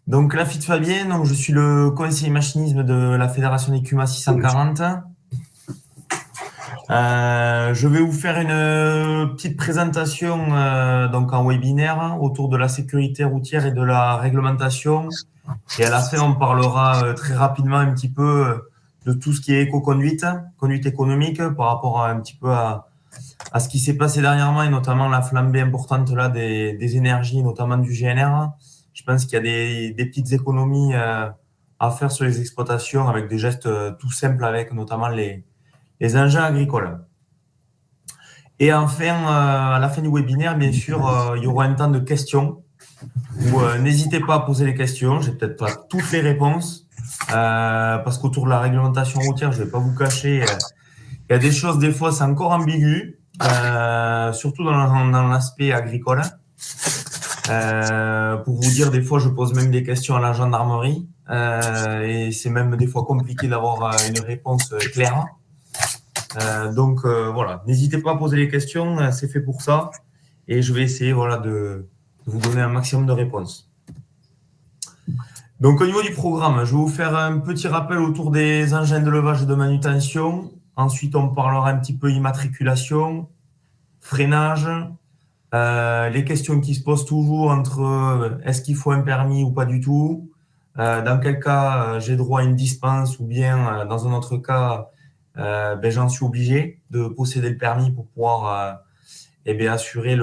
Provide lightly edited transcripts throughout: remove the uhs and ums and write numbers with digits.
Donc, Laffitte Fabien, donc, je suis le conseiller machinisme de la Fédération des CUMA 640. Je vais vous faire une petite présentation donc en webinaire autour de la sécurité routière et de la réglementation. Et à la fin, on parlera très rapidement un petit peu de tout ce qui est éco-conduite, conduite économique, par rapport un petit peu à ce qui s'est passé dernièrement et notamment la flambée importante là des énergies, notamment du GNR. Je pense qu'il y a des petites économies à faire sur les exploitations avec des gestes tout simples avec notamment les engins agricoles. Et enfin, à la fin du webinaire, bien sûr, il y aura un temps de questions où n'hésitez pas à poser les questions. Je n'ai peut-être pas toutes les réponses parce qu'autour de la réglementation routière, je ne vais pas vous cacher, il y a des choses, des fois, c'est encore ambigu, surtout dans l'aspect agricole. Pour vous dire, des fois, je pose même des questions à la gendarmerie et c'est même des fois compliqué d'avoir une réponse claire. Donc voilà, n'hésitez pas à poser les questions, c'est fait pour ça. Et je vais essayer de vous donner un maximum de réponses. Donc au niveau du programme, je vais vous faire un petit rappel autour des engins de levage et de manutention. Ensuite, on parlera un petit peu immatriculation, freinage, les questions qui se posent toujours entre est-ce qu'il faut un permis ou pas du tout, dans quel cas j'ai droit à une dispense ou bien dans un autre cas j'en suis obligé de posséder le permis pour pouvoir assurer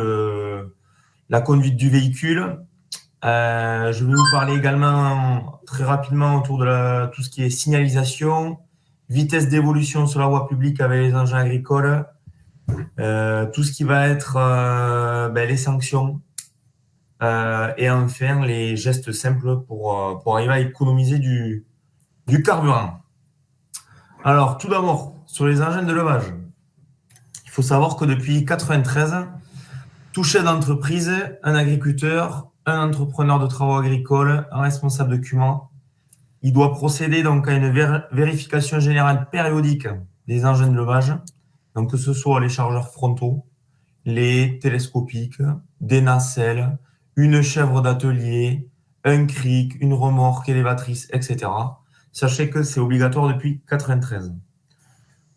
la conduite du véhicule. Je vais vous parler également très rapidement autour de tout ce qui est signalisation, vitesse d'évolution sur la voie publique avec les engins agricoles, tout ce qui va être les sanctions et enfin les gestes simples pour arriver à économiser du carburant. Alors, tout d'abord, sur les engins de levage, il faut savoir que depuis 1993, tout chef d'entreprise, un agriculteur, un entrepreneur de travaux agricoles, un responsable de CUMA, il doit procéder donc à une vérification générale périodique des engins de levage, donc que ce soit les chargeurs frontaux, les télescopiques, des nacelles, une chèvre d'atelier, un cric, une remorque élévatrice, etc. Sachez que c'est obligatoire depuis 1993.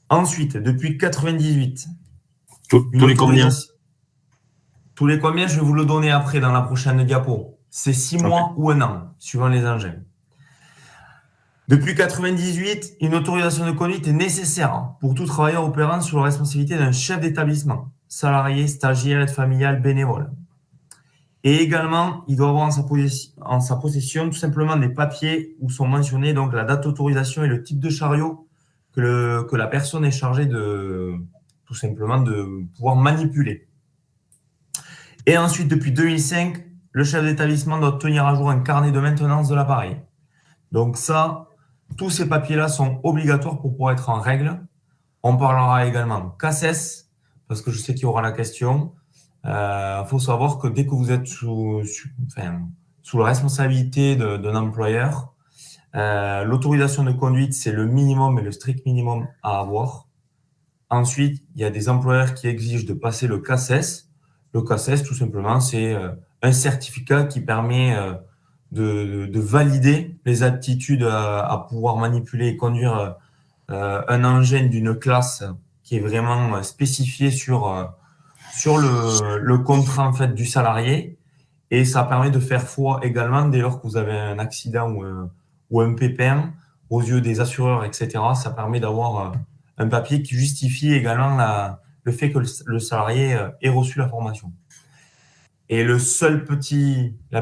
Ensuite, depuis 1998, tous les combien? Tous les combien, je vais vous le donner après dans la prochaine diapo. C'est 6 mois ou 1 an, suivant les engins. Depuis 1998, une autorisation de conduite est nécessaire pour tout travailleur opérant sous la responsabilité d'un chef d'établissement, salarié, stagiaire, aide familiale, bénévole. Et également, il doit avoir en sa possession tout simplement des papiers où sont mentionnés donc la date d'autorisation et le type de chariot que la personne est chargée tout simplement de pouvoir manipuler. Et ensuite, depuis 2005, le chef d'établissement doit tenir à jour un carnet de maintenance de l'appareil. Donc ça, tous ces papiers-là sont obligatoires pour pouvoir être en règle. On parlera également CACES, parce que je sais qu'il y aura la question. Faut savoir que dès que vous êtes sous la responsabilité d'un employeur, l'autorisation de conduite, c'est le minimum et le strict minimum à avoir. Ensuite, il y a des employeurs qui exigent de passer le CACES. Le CACES, tout simplement, c'est un certificat qui permet de valider les aptitudes à pouvoir manipuler et conduire un engin d'une classe qui est vraiment spécifiée sur le contrat en fait, du salarié. Et ça permet de faire foi également dès lors que vous avez un accident ou un pépin aux yeux des assureurs, etc. Ça permet d'avoir un papier qui justifie également le fait que le salarié ait reçu la formation. Et la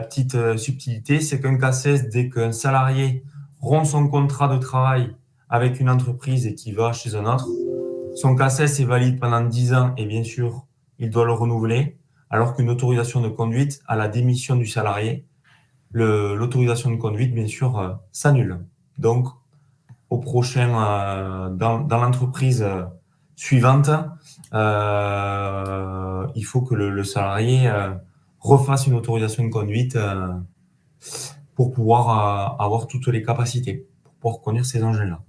petite subtilité, c'est qu'un CACES, dès qu'un salarié rompt son contrat de travail avec une entreprise et qui va chez un autre, son CACES est valide pendant 10 ans et bien sûr, il doit le renouveler, alors qu'une autorisation de conduite, à la démission du salarié, l'autorisation de conduite, bien sûr, s'annule. Donc, au prochain, dans l'entreprise suivante, il faut que le salarié refasse une autorisation de conduite pour pouvoir avoir toutes les capacités, pour pouvoir conduire ces engins-là.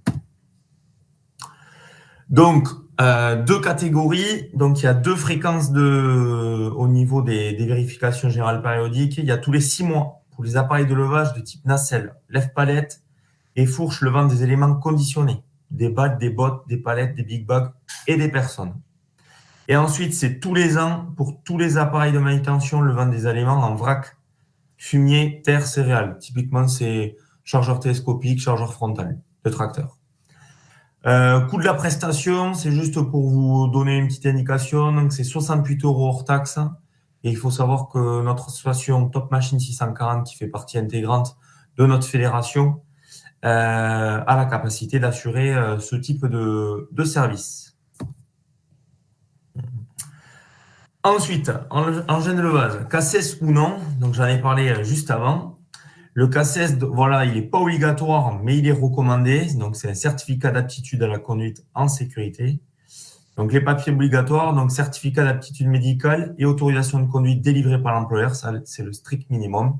Donc, 2 catégories. Donc, il y a 2 fréquences au niveau des vérifications générales périodiques. Il y a tous les 6 mois pour les appareils de levage de type nacelle, lève-palette et fourche levant des éléments conditionnés, des balles, des bottes, des palettes, des big bags et des personnes. Et ensuite, c'est tous les ans pour tous les appareils de manutention levant des éléments en vrac, fumier, terre, céréales. Typiquement, c'est chargeur télescopique, chargeur frontal de tracteur. Coût de la prestation, c'est juste pour vous donner une petite indication. Donc, c'est 68 € hors taxe. Et il faut savoir que notre association Top Machine 640, qui fait partie intégrante de notre fédération, a la capacité d'assurer ce type de service. Ensuite, engin de levage, CACES ou non, donc j'en ai parlé juste avant. Le CACES, voilà, il n'est pas obligatoire, mais il est recommandé. Donc, c'est un certificat d'aptitude à la conduite en sécurité. Donc, les papiers obligatoires, donc certificat d'aptitude médicale et autorisation de conduite délivrée par l'employeur, ça, c'est le strict minimum.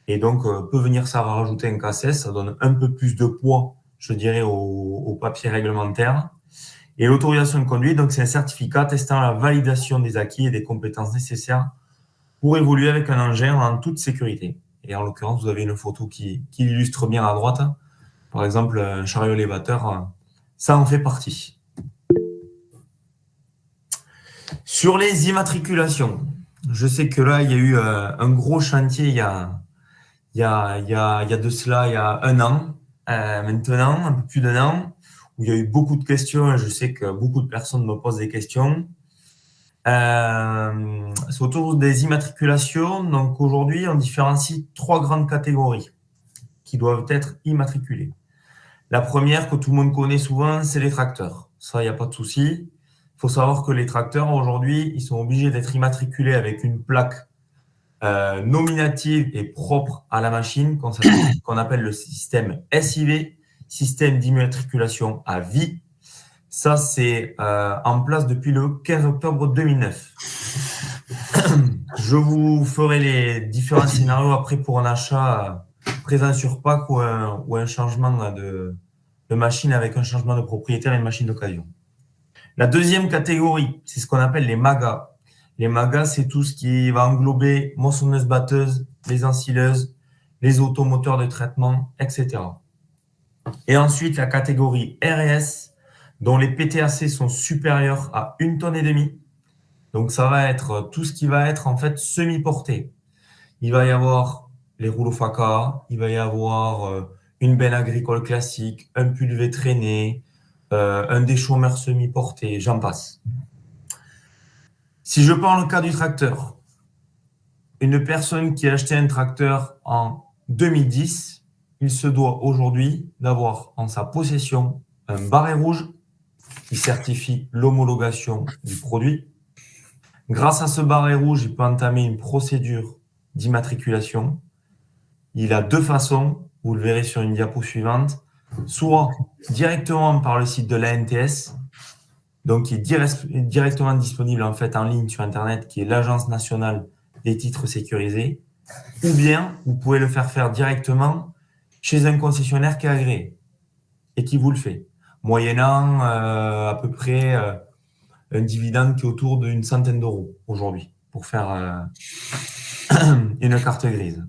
Et donc, peut venir ça rajouter un CACES, ça donne un peu plus de poids, je dirais, au papier réglementaire. Et l'autorisation de conduite, donc c'est un certificat testant la validation des acquis et des compétences nécessaires pour évoluer avec un engin en toute sécurité. Et en l'occurrence, vous avez une photo qui l'illustre bien à droite. Par exemple, un chariot élévateur, ça en fait partie. Sur les immatriculations, je sais que là, il y a eu un gros chantier il y a de cela, il y a un an, maintenant, un peu plus d'un an, où il y a eu beaucoup de questions et je sais que beaucoup de personnes me posent des questions. C'est autour des immatriculations. Donc aujourd'hui, on différencie 3 grandes catégories qui doivent être immatriculées. La première que tout le monde connaît souvent, c'est les tracteurs. Ça, il n'y a pas de souci. Il faut savoir que les tracteurs, aujourd'hui, ils sont obligés d'être immatriculés avec une plaque nominative et propre à la machine, qu'on appelle le système SIV, système d'immatriculation à vie. Ça, c'est en place depuis le 15 octobre 2009. Je vous ferai les différents scénarios après pour un achat présent sur PAC ou un changement de machine avec un changement de propriétaire et une machine d'occasion. La deuxième catégorie, c'est ce qu'on appelle les MAGA. Les MAGA, c'est tout ce qui va englober moissonneuses-batteuses, les ensileuses, les automoteurs de traitement, etc. Et ensuite, la catégorie R&S, dont les PTAC sont supérieurs à 1,5 tonne. Donc, ça va être tout ce qui va être en fait semi-porté. Il va y avoir les rouleaux FACA, il va y avoir une benne agricole classique, un pulvé traîné, un déchômeur semi-porté, j'en passe. Si je prends le cas du tracteur, une personne qui a acheté un tracteur en 2010, il se doit aujourd'hui d'avoir en sa possession un barret rouge qui certifie l'homologation du produit. Grâce à ce barret rouge, il peut entamer une procédure d'immatriculation. Il a 2 façons, vous le verrez sur une diapo suivante, soit directement par le site de l'ANTS, donc qui est directement disponible en fait en ligne sur Internet, qui est l'Agence nationale des titres sécurisés, ou bien vous pouvez le faire directement chez un concessionnaire qui est agréé et qui vous le fait, moyennant à peu près un dividende qui est autour d'une centaine d'euros aujourd'hui pour faire une carte grise.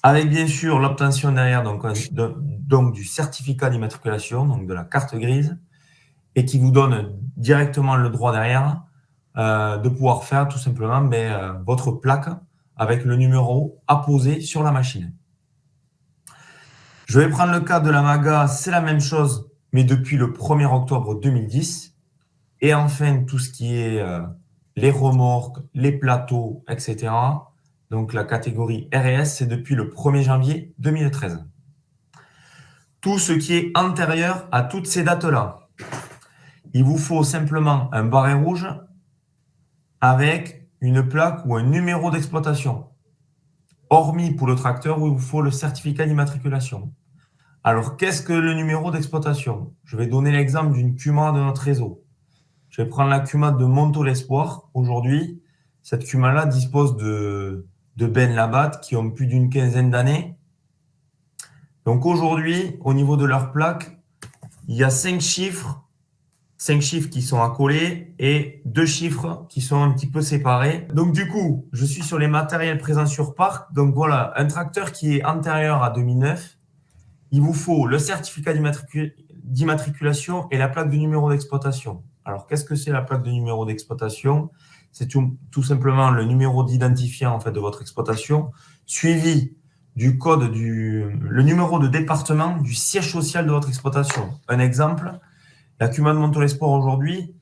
Avec bien sûr l'obtention derrière donc du certificat d'immatriculation, donc de la carte grise, et qui vous donne directement le droit derrière de pouvoir faire tout simplement votre plaque avec le numéro apposé sur la machine. Je vais prendre le cas de la MAGA, c'est la même chose, mais depuis le 1er octobre 2010. Et enfin, tout ce qui est les remorques, les plateaux, etc. Donc la catégorie R&S, c'est depuis le 1er janvier 2013. Tout ce qui est antérieur à toutes ces dates-là. Il vous faut simplement un barret rouge avec une plaque ou un numéro d'exploitation. Hormis pour le tracteur où il vous faut le certificat d'immatriculation. Alors, qu'est-ce que le numéro d'exploitation? Je vais donner l'exemple d'une Cuma de notre réseau. Je vais prendre la Cuma de Montaut l'Espoir. Aujourd'hui, cette Cuma-là dispose de Ben Labatt qui ont plus d'une quinzaine d'années. Donc aujourd'hui, au niveau de leur plaque, il y a 5 chiffres 5 chiffres qui sont accolés et 2 chiffres qui sont un petit peu séparés. Donc, du coup, je suis sur les matériels présents sur parc. Donc, voilà, un tracteur qui est antérieur à 2009. Il vous faut le certificat d'immatriculation et la plaque de numéro d'exploitation. Alors, qu'est-ce que c'est la plaque de numéro d'exploitation? C'est tout simplement le numéro d'identifiant en fait, de votre exploitation, suivi du code le numéro de département du siège social de votre exploitation. Un exemple, la Cuma de Montolesport aujourd'hui,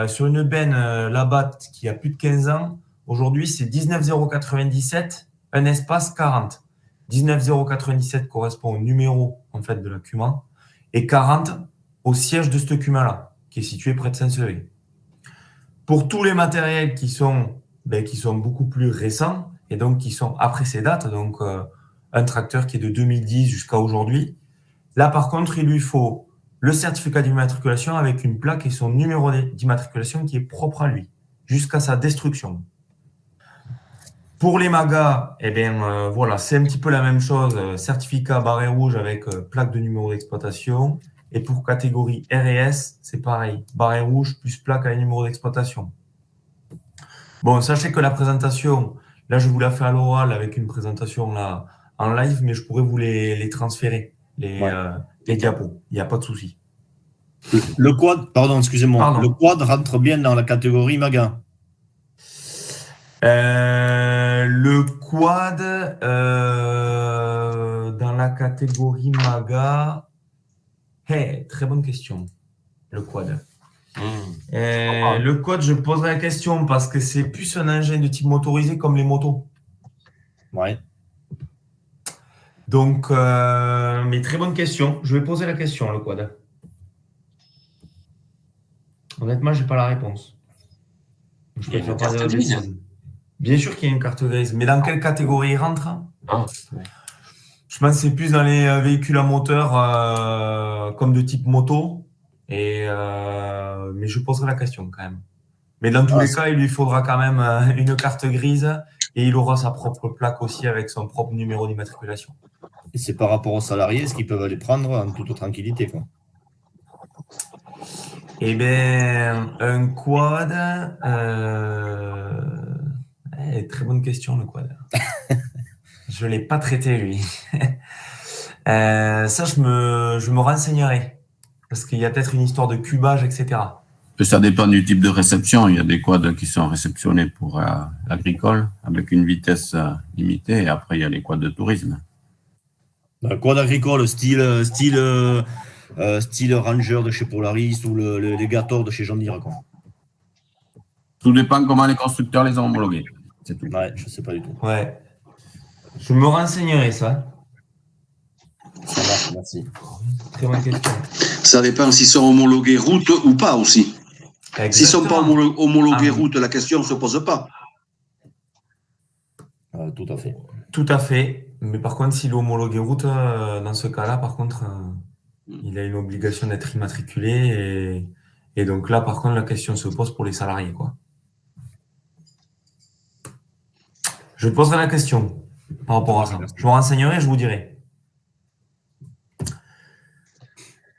sur une benne Labatt qui a plus de 15 ans, aujourd'hui c'est 19097, un espace 40. 19097 correspond au numéro en fait, de la Cuma et 40 au siège de cette Cuma-là, qui est situé près de Saint-Sevé. Pour tous les matériels qui sont beaucoup plus récents et donc qui sont après ces dates, donc un tracteur qui est de 2010 jusqu'à aujourd'hui, là par contre, il lui faut le certificat d'immatriculation avec une plaque et son numéro d'immatriculation qui est propre à lui, jusqu'à sa destruction. Pour les magas, voilà, c'est un petit peu la même chose, certificat barré rouge avec plaque de numéro d'exploitation. Et pour catégorie R et S, c'est pareil, barré rouge plus plaque avec numéro d'exploitation. Bon, sachez que la présentation, là je vous la fais à l'oral avec une présentation là, en live, mais je pourrais vous les transférer, les diapos, il n'y a pas de souci. Le quad, pardon, excusez-moi, le quad rentre bien dans la catégorie MAGA. Le quad dans la catégorie MAGA, très bonne question. Le quad. Le quad, je poserai la question parce que c'est plus un engin de type motorisé comme les motos. Ouais. Donc, mais très bonne question. Je vais poser la question, le quad. Honnêtement, je n'ai pas la réponse. Je Il y a préfère une pas carte dire de grise. bêtises. Bien sûr qu'il y a une carte grise, mais dans quelle catégorie il rentre? Je pense que c'est plus dans les véhicules à moteur comme de type moto. Mais je poserai la question quand même. Mais dans tous les cas, il lui faudra quand même une carte grise et il aura sa propre plaque aussi avec son propre numéro d'immatriculation. Et c'est par rapport aux salariés, est-ce qu'ils peuvent les prendre en toute tranquillité, quoi? Eh bien, un quad. Très bonne question, le quad. Je ne l'ai pas traité, lui. Ça, je me renseignerai. Parce qu'il y a peut-être une histoire de cubage, etc. Ça dépend du type de réception. Il y a des quads qui sont réceptionnés pour l'agricole avec une vitesse limitée. Et après, il y a les quads de tourisme. Le quad agricole, style Ranger de chez Polaris ou les Gator de chez John Deere, quoi. Tout dépend comment les constructeurs les ont homologués. C'est tout. Ouais, je ne sais pas du tout. Ouais. Je me renseignerai, ça. Ça marche, merci. Très bonne question. Ça dépend s'ils sont homologués route ou pas aussi. S'ils ne sont pas homologués route, la question ne se pose pas. Tout à fait. Tout à fait. Mais par contre, s'il est homologué route, dans ce cas-là, par contre, il a une obligation d'être immatriculé. Et donc là, par contre, la question se pose pour les salariés, quoi. Je poserai la question par rapport à ça. Je me renseignerai et je vous dirai.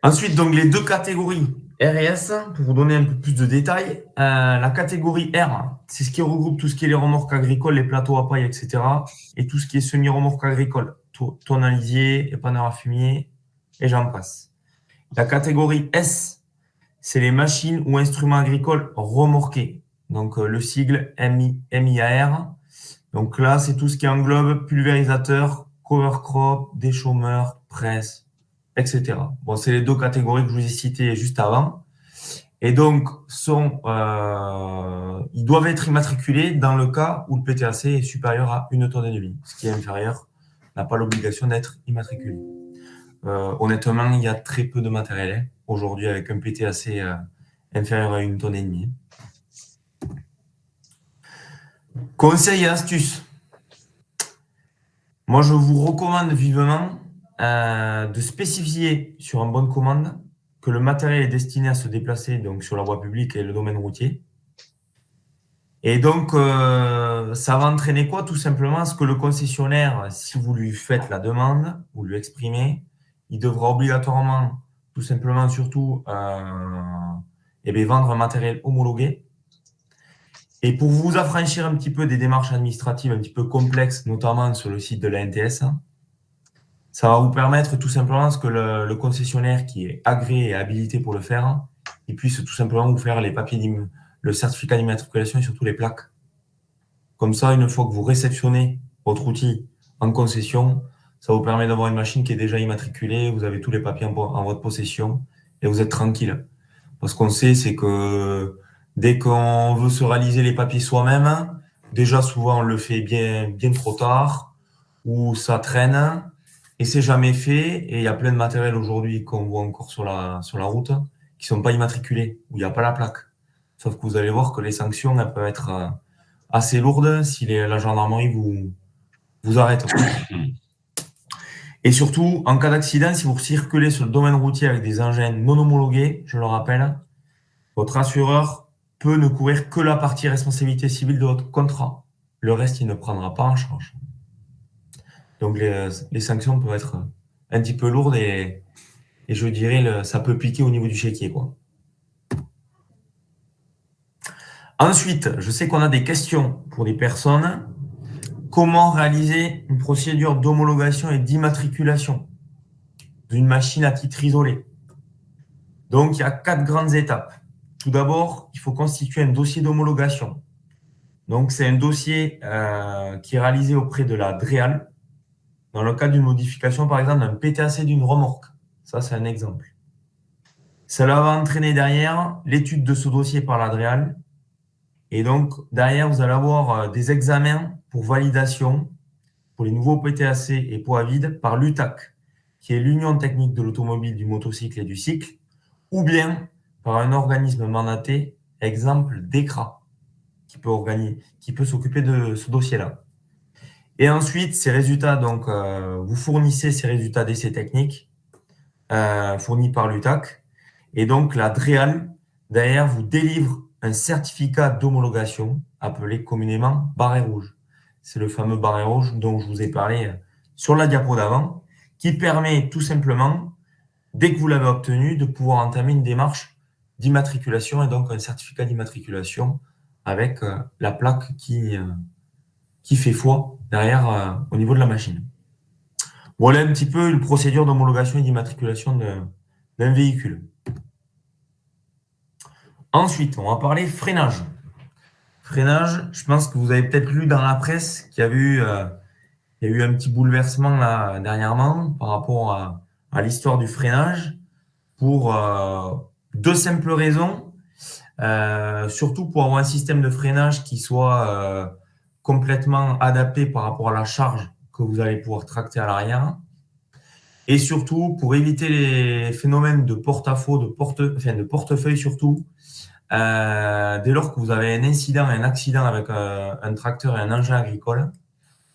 Ensuite, donc, les deux catégories R et S, pour vous donner un peu plus de détails. La catégorie R, c'est ce qui regroupe tout ce qui est les remorques agricoles, les plateaux à paille, etc. Et tout ce qui est semi-remorques agricoles, tonalisier, épanneur à fumier, et j'en passe. La catégorie S, c'est les machines ou instruments agricoles remorqués. Donc, le sigle MIAR. Donc là, c'est tout ce qui englobe pulvérisateur, cover crop, déchaumeur, presse, etc. Bon, c'est les deux catégories que je vous ai citées juste avant. Et donc, ils doivent être immatriculés dans le cas où le PTAC est supérieur à 1 tonne et demie. Ce qui est inférieur n'a pas l'obligation d'être immatriculé. Honnêtement, il y a très peu de matériel aujourd'hui avec un PTAC inférieur à 1 tonne et demie. Conseils et astuces. Moi, je vous recommande vivement de spécifier sur une bonne commande que le matériel est destiné à se déplacer donc, sur la voie publique et le domaine routier. Et donc, ça va entraîner quoi? Tout simplement à ce que le concessionnaire, si vous lui faites la demande, vous lui exprimez, il devra obligatoirement, tout simplement, surtout, vendre un matériel homologué. Et pour vous affranchir un petit peu des démarches administratives un petit peu complexes, notamment sur le site de la NTS, ça va vous permettre tout simplement que le concessionnaire qui est agréé et habilité pour le faire, il puisse tout simplement vous faire les papiers, le certificat d'immatriculation et surtout les plaques. Comme ça, une fois que vous réceptionnez votre outil en concession, ça vous permet d'avoir une machine qui est déjà immatriculée, vous avez tous les papiers en votre possession et vous êtes tranquille. Parce qu'on sait, c'est que dès qu'on veut se réaliser les papiers soi-même, déjà souvent on le fait bien trop tard ou ça traîne et c'est jamais fait. Et il y a plein de matériel aujourd'hui qu'on voit encore sur la route qui sont pas immatriculés, où il n'y a pas la plaque. Sauf que vous allez voir que les sanctions, elles peuvent être assez lourdes si la gendarmerie vous arrête. Et surtout, en cas d'accident, si vous circulez sur le domaine routier avec des engins non homologués, je le rappelle, votre assureur peut ne couvrir que la partie responsabilité civile de votre contrat. Le reste, il ne prendra pas en charge. Donc, les sanctions peuvent être un petit peu lourdes et je dirais, ça peut piquer au niveau du chéquier, quoi. Ensuite, je sais qu'on a des questions pour des personnes. Comment réaliser une procédure d'homologation et d'immatriculation d'une machine à titre isolé? Donc, il y a 4 grandes étapes. Tout d'abord, il faut constituer un dossier d'homologation. Donc, c'est un dossier qui est réalisé auprès de la DREAL dans le cadre d'une modification, par exemple, d'un PTAC d'une remorque. Ça, c'est un exemple. Cela va entraîner derrière l'étude de ce dossier par la DREAL. Et donc, derrière, vous allez avoir des examens pour validation pour les nouveaux PTAC et poids vide par l'UTAC, qui est l'Union technique de l'automobile, du motocycle et du cycle, ou bien par un organisme mandaté, exemple DECRA, qui peut s'occuper de ce dossier-là. Et ensuite, ces résultats, donc, vous fournissez ces résultats d'essais techniques fournis par l'UTAC, et donc la DREAL, derrière, vous délivre un certificat d'homologation appelé communément barret rouge. C'est le fameux barret rouge dont je vous ai parlé sur la diapo d'avant, qui permet tout simplement, dès que vous l'avez obtenu, de pouvoir entamer une démarche d'immatriculation et donc un certificat d'immatriculation avec la plaque qui fait foi derrière au niveau de la machine. Voilà un petit peu une procédure d'homologation et d'immatriculation d'un véhicule. Ensuite, on va parler freinage. Freinage, je pense que vous avez peut-être lu dans la presse qu'il y a eu un petit bouleversement là, dernièrement par rapport à l'histoire du freinage pour 2 simples raisons. Surtout pour avoir un système de freinage qui soit complètement adapté par rapport à la charge que vous allez pouvoir tracter à l'arrière. Et surtout pour éviter les phénomènes de porte-à-faux, de portefeuille surtout, dès lors que vous avez un accident avec un tracteur et un engin agricole,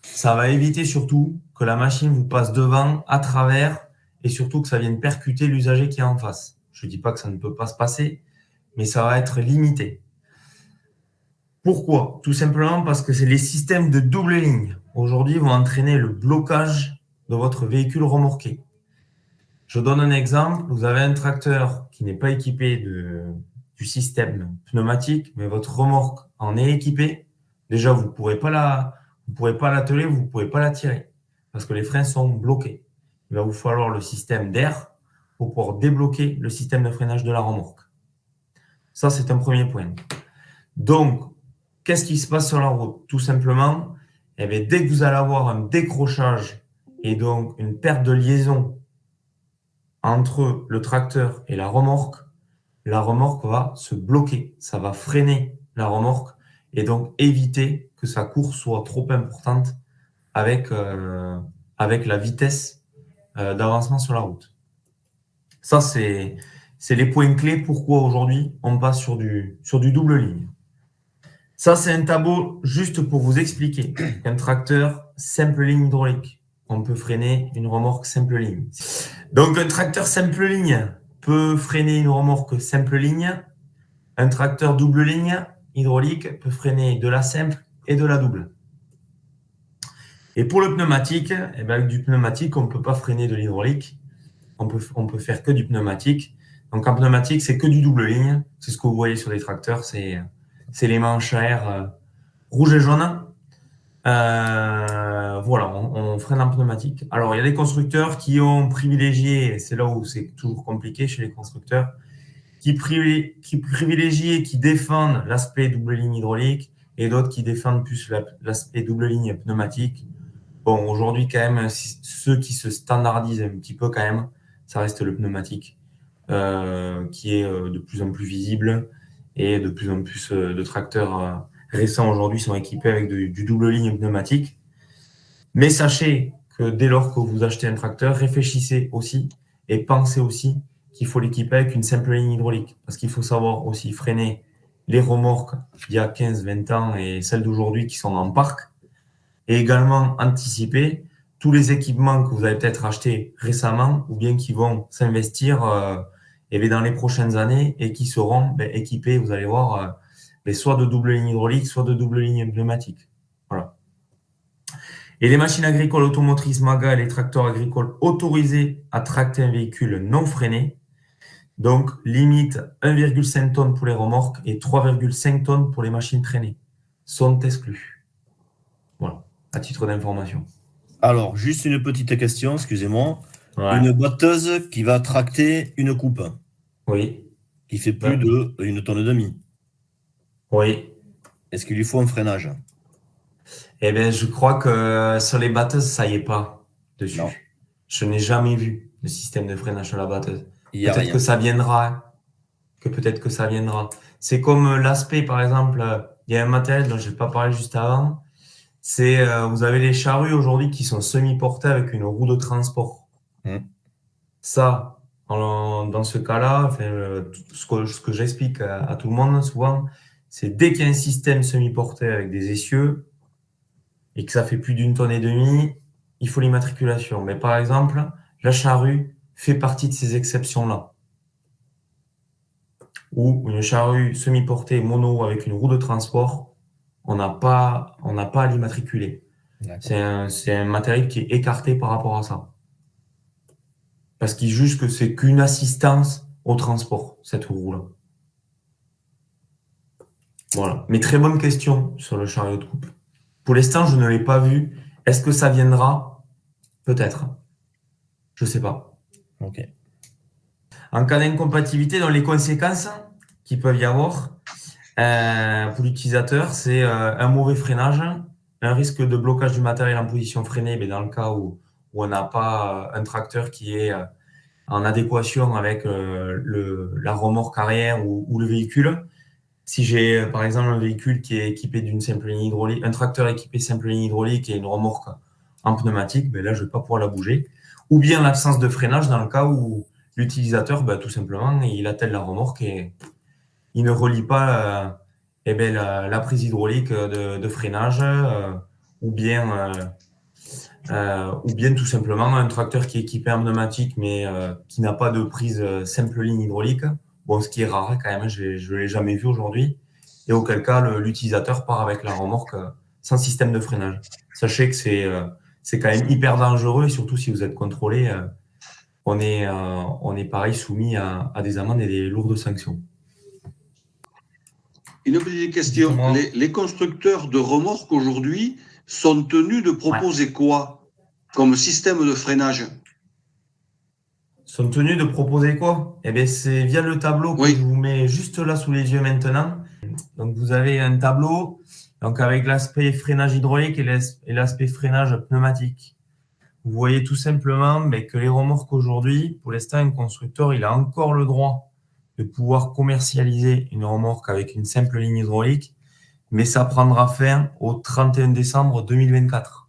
ça va éviter surtout que la machine vous passe devant, à travers, et surtout que ça vienne percuter l'usager qui est en face. Je ne dis pas que ça ne peut pas se passer, mais ça va être limité. Pourquoi? Tout simplement parce que c'est les systèmes de double ligne aujourd'hui vont entraîner le blocage de votre véhicule remorqué. Je donne un exemple. Vous avez un tracteur qui n'est pas équipé du système pneumatique, mais votre remorque en est équipée. Déjà, vous ne pourrez pas l'atteler, vous ne pourrez pas la tirer parce que les freins sont bloqués. Il va vous falloir le système d'air pour pouvoir débloquer le système de freinage de la remorque. Ça, c'est un premier point. Donc, qu'est-ce qui se passe sur la route? Tout simplement, dès que vous allez avoir un décrochage et donc une perte de liaison entre le tracteur et la remorque va se bloquer. Ça va freiner la remorque et donc éviter que sa course soit trop importante avec la vitesse d'avancement sur la route. Ça, c'est les points clés pourquoi aujourd'hui on passe sur du double ligne. Ça, c'est un tableau juste pour vous expliquer qu'un tracteur simple ligne hydraulique, on peut freiner une remorque simple ligne. Donc, un tracteur simple ligne peut freiner une remorque simple ligne. Un tracteur double ligne hydraulique peut freiner de la simple et de la double. Et pour le pneumatique, avec du pneumatique, on ne peut pas freiner de l'hydraulique. On peut faire que du pneumatique. Donc en pneumatique, c'est que du double ligne. C'est ce que vous voyez sur les tracteurs, c'est les manches à air rouge et jaune. Voilà, on freine en pneumatique. Alors, il y a des constructeurs qui ont privilégié, c'est là où c'est toujours compliqué chez les constructeurs, qui privilégient et qui défendent l'aspect double ligne hydraulique et d'autres qui défendent plus l'aspect double ligne pneumatique. Bon, aujourd'hui, quand même, ceux qui se standardisent un petit peu, quand même, ça reste le pneumatique, qui est de plus en plus visible et de plus en plus de tracteurs récents aujourd'hui sont équipés avec du double ligne pneumatique. Mais sachez que dès lors que vous achetez un tracteur, réfléchissez aussi et pensez aussi qu'il faut l'équiper avec une simple ligne hydraulique. Parce qu'il faut savoir aussi freiner les remorques d'il y a 15-20 ans et celles d'aujourd'hui qui sont en parc. Et également anticiper tous les équipements que vous avez peut-être achetés récemment ou bien qui vont s'investir dans les prochaines années et qui seront équipés, vous allez voir, soit de double ligne hydraulique, soit de double ligne pneumatique. Voilà. Et les machines agricoles automotrices MAGA et les tracteurs agricoles autorisés à tracter un véhicule non freiné, donc limite 1,5 tonnes pour les remorques et 3,5 tonnes pour les machines traînées, sont exclus. Voilà, à titre d'information. Alors, juste une petite question, excusez-moi. Ouais. Une batteuse qui va tracter une coupe. Oui. Qui fait plus d'1,5 tonne. Oui. Est-ce qu'il lui faut un freinage? Eh bien, je crois que sur les batteuses, ça y est pas dessus. Non. Je n'ai jamais vu de système de freinage sur la batteuse. Peut-être que ça viendra. Peut-être que ça viendra. C'est comme l'aspect, par exemple, il y a un matériel dont je n'ai pas parlé juste avant. C'est, vous avez les charrues aujourd'hui qui sont semi-portées avec une roue de transport. Ça, dans ce cas-là, ce que j'explique à tout le monde souvent, c'est dès qu'il y a un système semi-porté avec des essieux et que ça fait plus d'1,5 tonne, il faut l'immatriculation. Mais par exemple, la charrue fait partie de ces exceptions-là. Ou une charrue semi-portée mono avec une roue de transport, on n'a pas à l'immatriculer. C'est un matériel qui est écarté par rapport à ça. Parce qu'il juge que c'est qu'une assistance au transport, cette roue-là. Voilà. Mais très bonne question sur le chariot de coupe. Pour l'instant, je ne l'ai pas vu. Est-ce que ça viendra? Peut-être. Je ne sais pas. Ok. En cas d'incompatibilité, dans les conséquences qu'il peut y avoir pour l'utilisateur, c'est un mauvais freinage, un risque de blocage du matériel en position freinée, mais dans le cas où on n'a pas un tracteur qui est en adéquation avec la remorque arrière ou le véhicule. Si j'ai par exemple un véhicule qui est équipé d'une simple ligne hydraulique, un tracteur équipé simple ligne hydraulique et une remorque en pneumatique, là je ne vais pas pouvoir la bouger. Ou bien l'absence de freinage dans le cas où l'utilisateur, tout simplement, il attelle la remorque et il ne relie pas la prise hydraulique de freinage ou bien tout simplement un tracteur qui est équipé en pneumatique mais qui n'a pas de prise simple ligne hydraulique. Bon, ce qui est rare quand même, je ne l'ai jamais vu aujourd'hui. Et auquel cas, l'utilisateur part avec la remorque sans système de freinage. Sachez que c'est quand même hyper dangereux et surtout si vous êtes contrôlé, on est pareil soumis à des amendes et des lourdes sanctions. Une petite question. Les constructeurs de remorques aujourd'hui sont tenus de proposer quoi comme système de freinage? Sont tenus de proposer quoi? Eh bien, c'est via le tableau que je vous mets juste là sous les yeux maintenant. Donc, vous avez un tableau donc avec l'aspect freinage hydraulique et l'aspect freinage pneumatique. Vous voyez tout simplement que les remorques aujourd'hui, pour l'instant, un constructeur, il a encore le droit de pouvoir commercialiser une remorque avec une simple ligne hydraulique, mais ça prendra fin au 31 décembre 2024.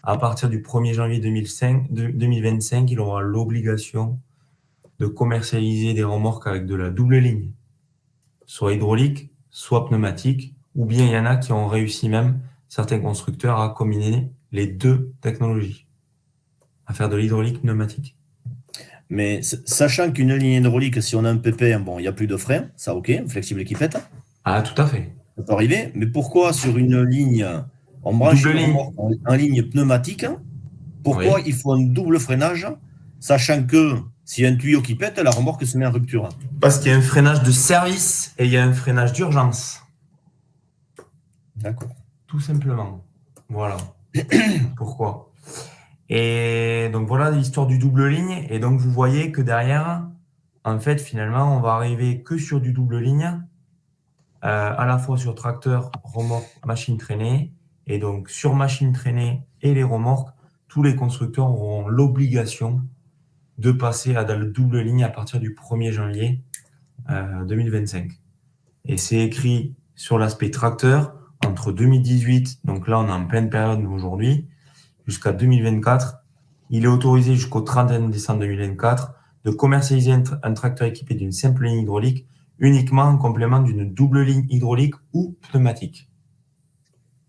À partir du 1er janvier 2025, il aura l'obligation de commercialiser des remorques avec de la double ligne, soit hydraulique, soit pneumatique, ou bien il y en a qui ont réussi même, certains constructeurs, à combiner les deux technologies, à faire de l'hydraulique pneumatique. Mais sachant qu'une ligne hydraulique, si on a un pépin, il n'y a plus de frein, ça ok, flexible équipette. Ah, tout à fait. Ça peut arriver, mais pourquoi sur une ligne, on branche en ligne pneumatique, pourquoi il faut un double freinage, sachant que S'il y a un tuyau qui pète, la remorque se met en rupture. Parce qu'il y a un freinage de service et il y a un freinage d'urgence. D'accord. Tout simplement. Voilà. Pourquoi? Et donc voilà l'histoire du double ligne. Et donc vous voyez que derrière, en fait, finalement, on va arriver que sur du double ligne, à la fois sur tracteur, remorque, machine traînée. Et donc sur machine traînée et les remorques, tous les constructeurs auront l'obligation de passer à la double ligne à partir du 1er janvier 2025. Et c'est écrit sur l'aspect tracteur entre 2018, donc là on est en pleine période aujourd'hui, jusqu'à 2024. Il est autorisé jusqu'au 31 décembre 2024 de commercialiser un tracteur équipé d'une simple ligne hydraulique uniquement en complément d'une double ligne hydraulique ou pneumatique.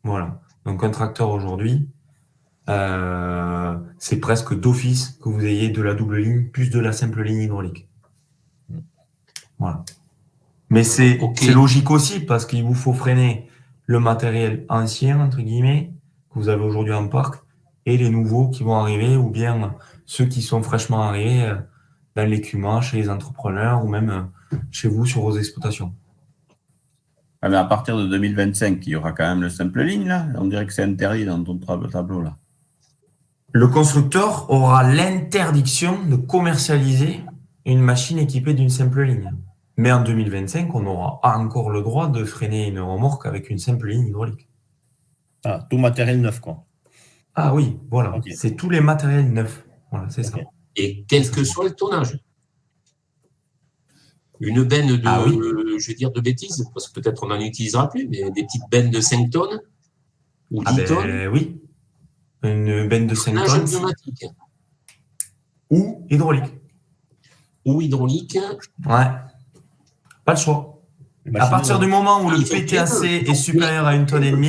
Voilà. Donc un tracteur aujourd'hui, c'est presque d'office que vous ayez de la double ligne plus de la simple ligne hydraulique. Voilà. Mais c'est logique aussi parce qu'il vous faut freiner le matériel ancien, entre guillemets, que vous avez aujourd'hui en parc, et les nouveaux qui vont arriver, ou bien ceux qui sont fraîchement arrivés dans l'écumage, chez les entrepreneurs, ou même chez vous sur vos exploitations. Ah, mais à partir de 2025, il y aura quand même le simple ligne, là. On dirait que c'est interdit dans ton tableau, là. Le constructeur aura l'interdiction de commercialiser une machine équipée d'une simple ligne. Mais en 2025, on aura encore le droit de freiner une remorque avec une simple ligne hydraulique. Ah, tout matériel neuf, quoi. Ah oui, voilà. Okay. C'est tous les matériels neufs. Voilà, c'est ça. Et quel que soit le tonnage. Une benne de, je vais dire de bêtises, parce que peut-être on n'en utilisera plus, mais des petites bennes de 5 tonnes ou 10 tonnes. Oui. Une benne de 5 tonnes. Pneumatique. Ou hydraulique. Ou hydraulique. Ouais. Pas le choix. À partir du moment où le PTAC est supérieur à 1,5 tonne,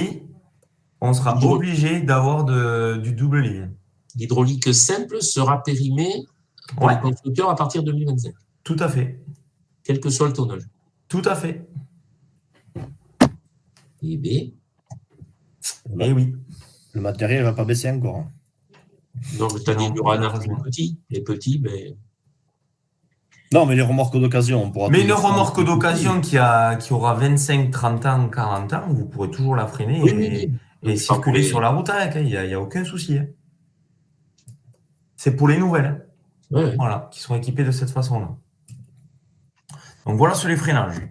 on sera obligé d'avoir du double ligne. L'hydraulique simple sera périmée pour les constructeurs à partir de 2025. Tout à fait. Quel que soit le tonnage. Tout à fait. Et B. Et oui. Le matériel ne va pas baisser encore. Non, mais tu as des radars petits. Les petits, ben. Non, mais les remorques d'occasion, on pourra. Mais une remorque d'occasion qui aura 25, 30 ans, 40 ans, vous pourrez toujours la freiner et circuler sur la route avec. Il n'y a aucun souci. C'est pour les nouvelles. Ouais. Voilà, qui sont équipées de cette façon-là. Donc voilà sur les freinages.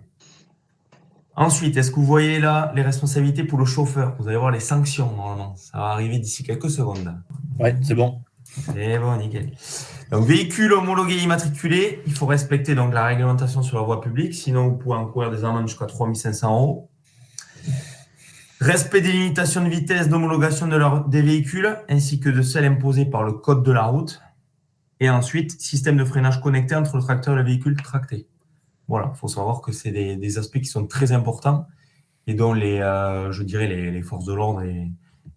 Ensuite, est-ce que vous voyez là les responsabilités pour le chauffeur? Vous allez voir les sanctions normalement. Ça va arriver d'ici quelques secondes. Ouais, c'est bon. C'est bon, nickel. Donc, véhicule homologué immatriculé, il faut respecter donc la réglementation sur la voie publique, sinon vous pouvez encourir des amendes jusqu'à 3 500 €. Respect des limitations de vitesse d'homologation des véhicules, ainsi que de celles imposées par le code de la route. Et ensuite, système de freinage connecté entre le tracteur et le véhicule tracté. Voilà, il faut savoir que c'est des aspects qui sont très importants et dont les forces de l'ordre et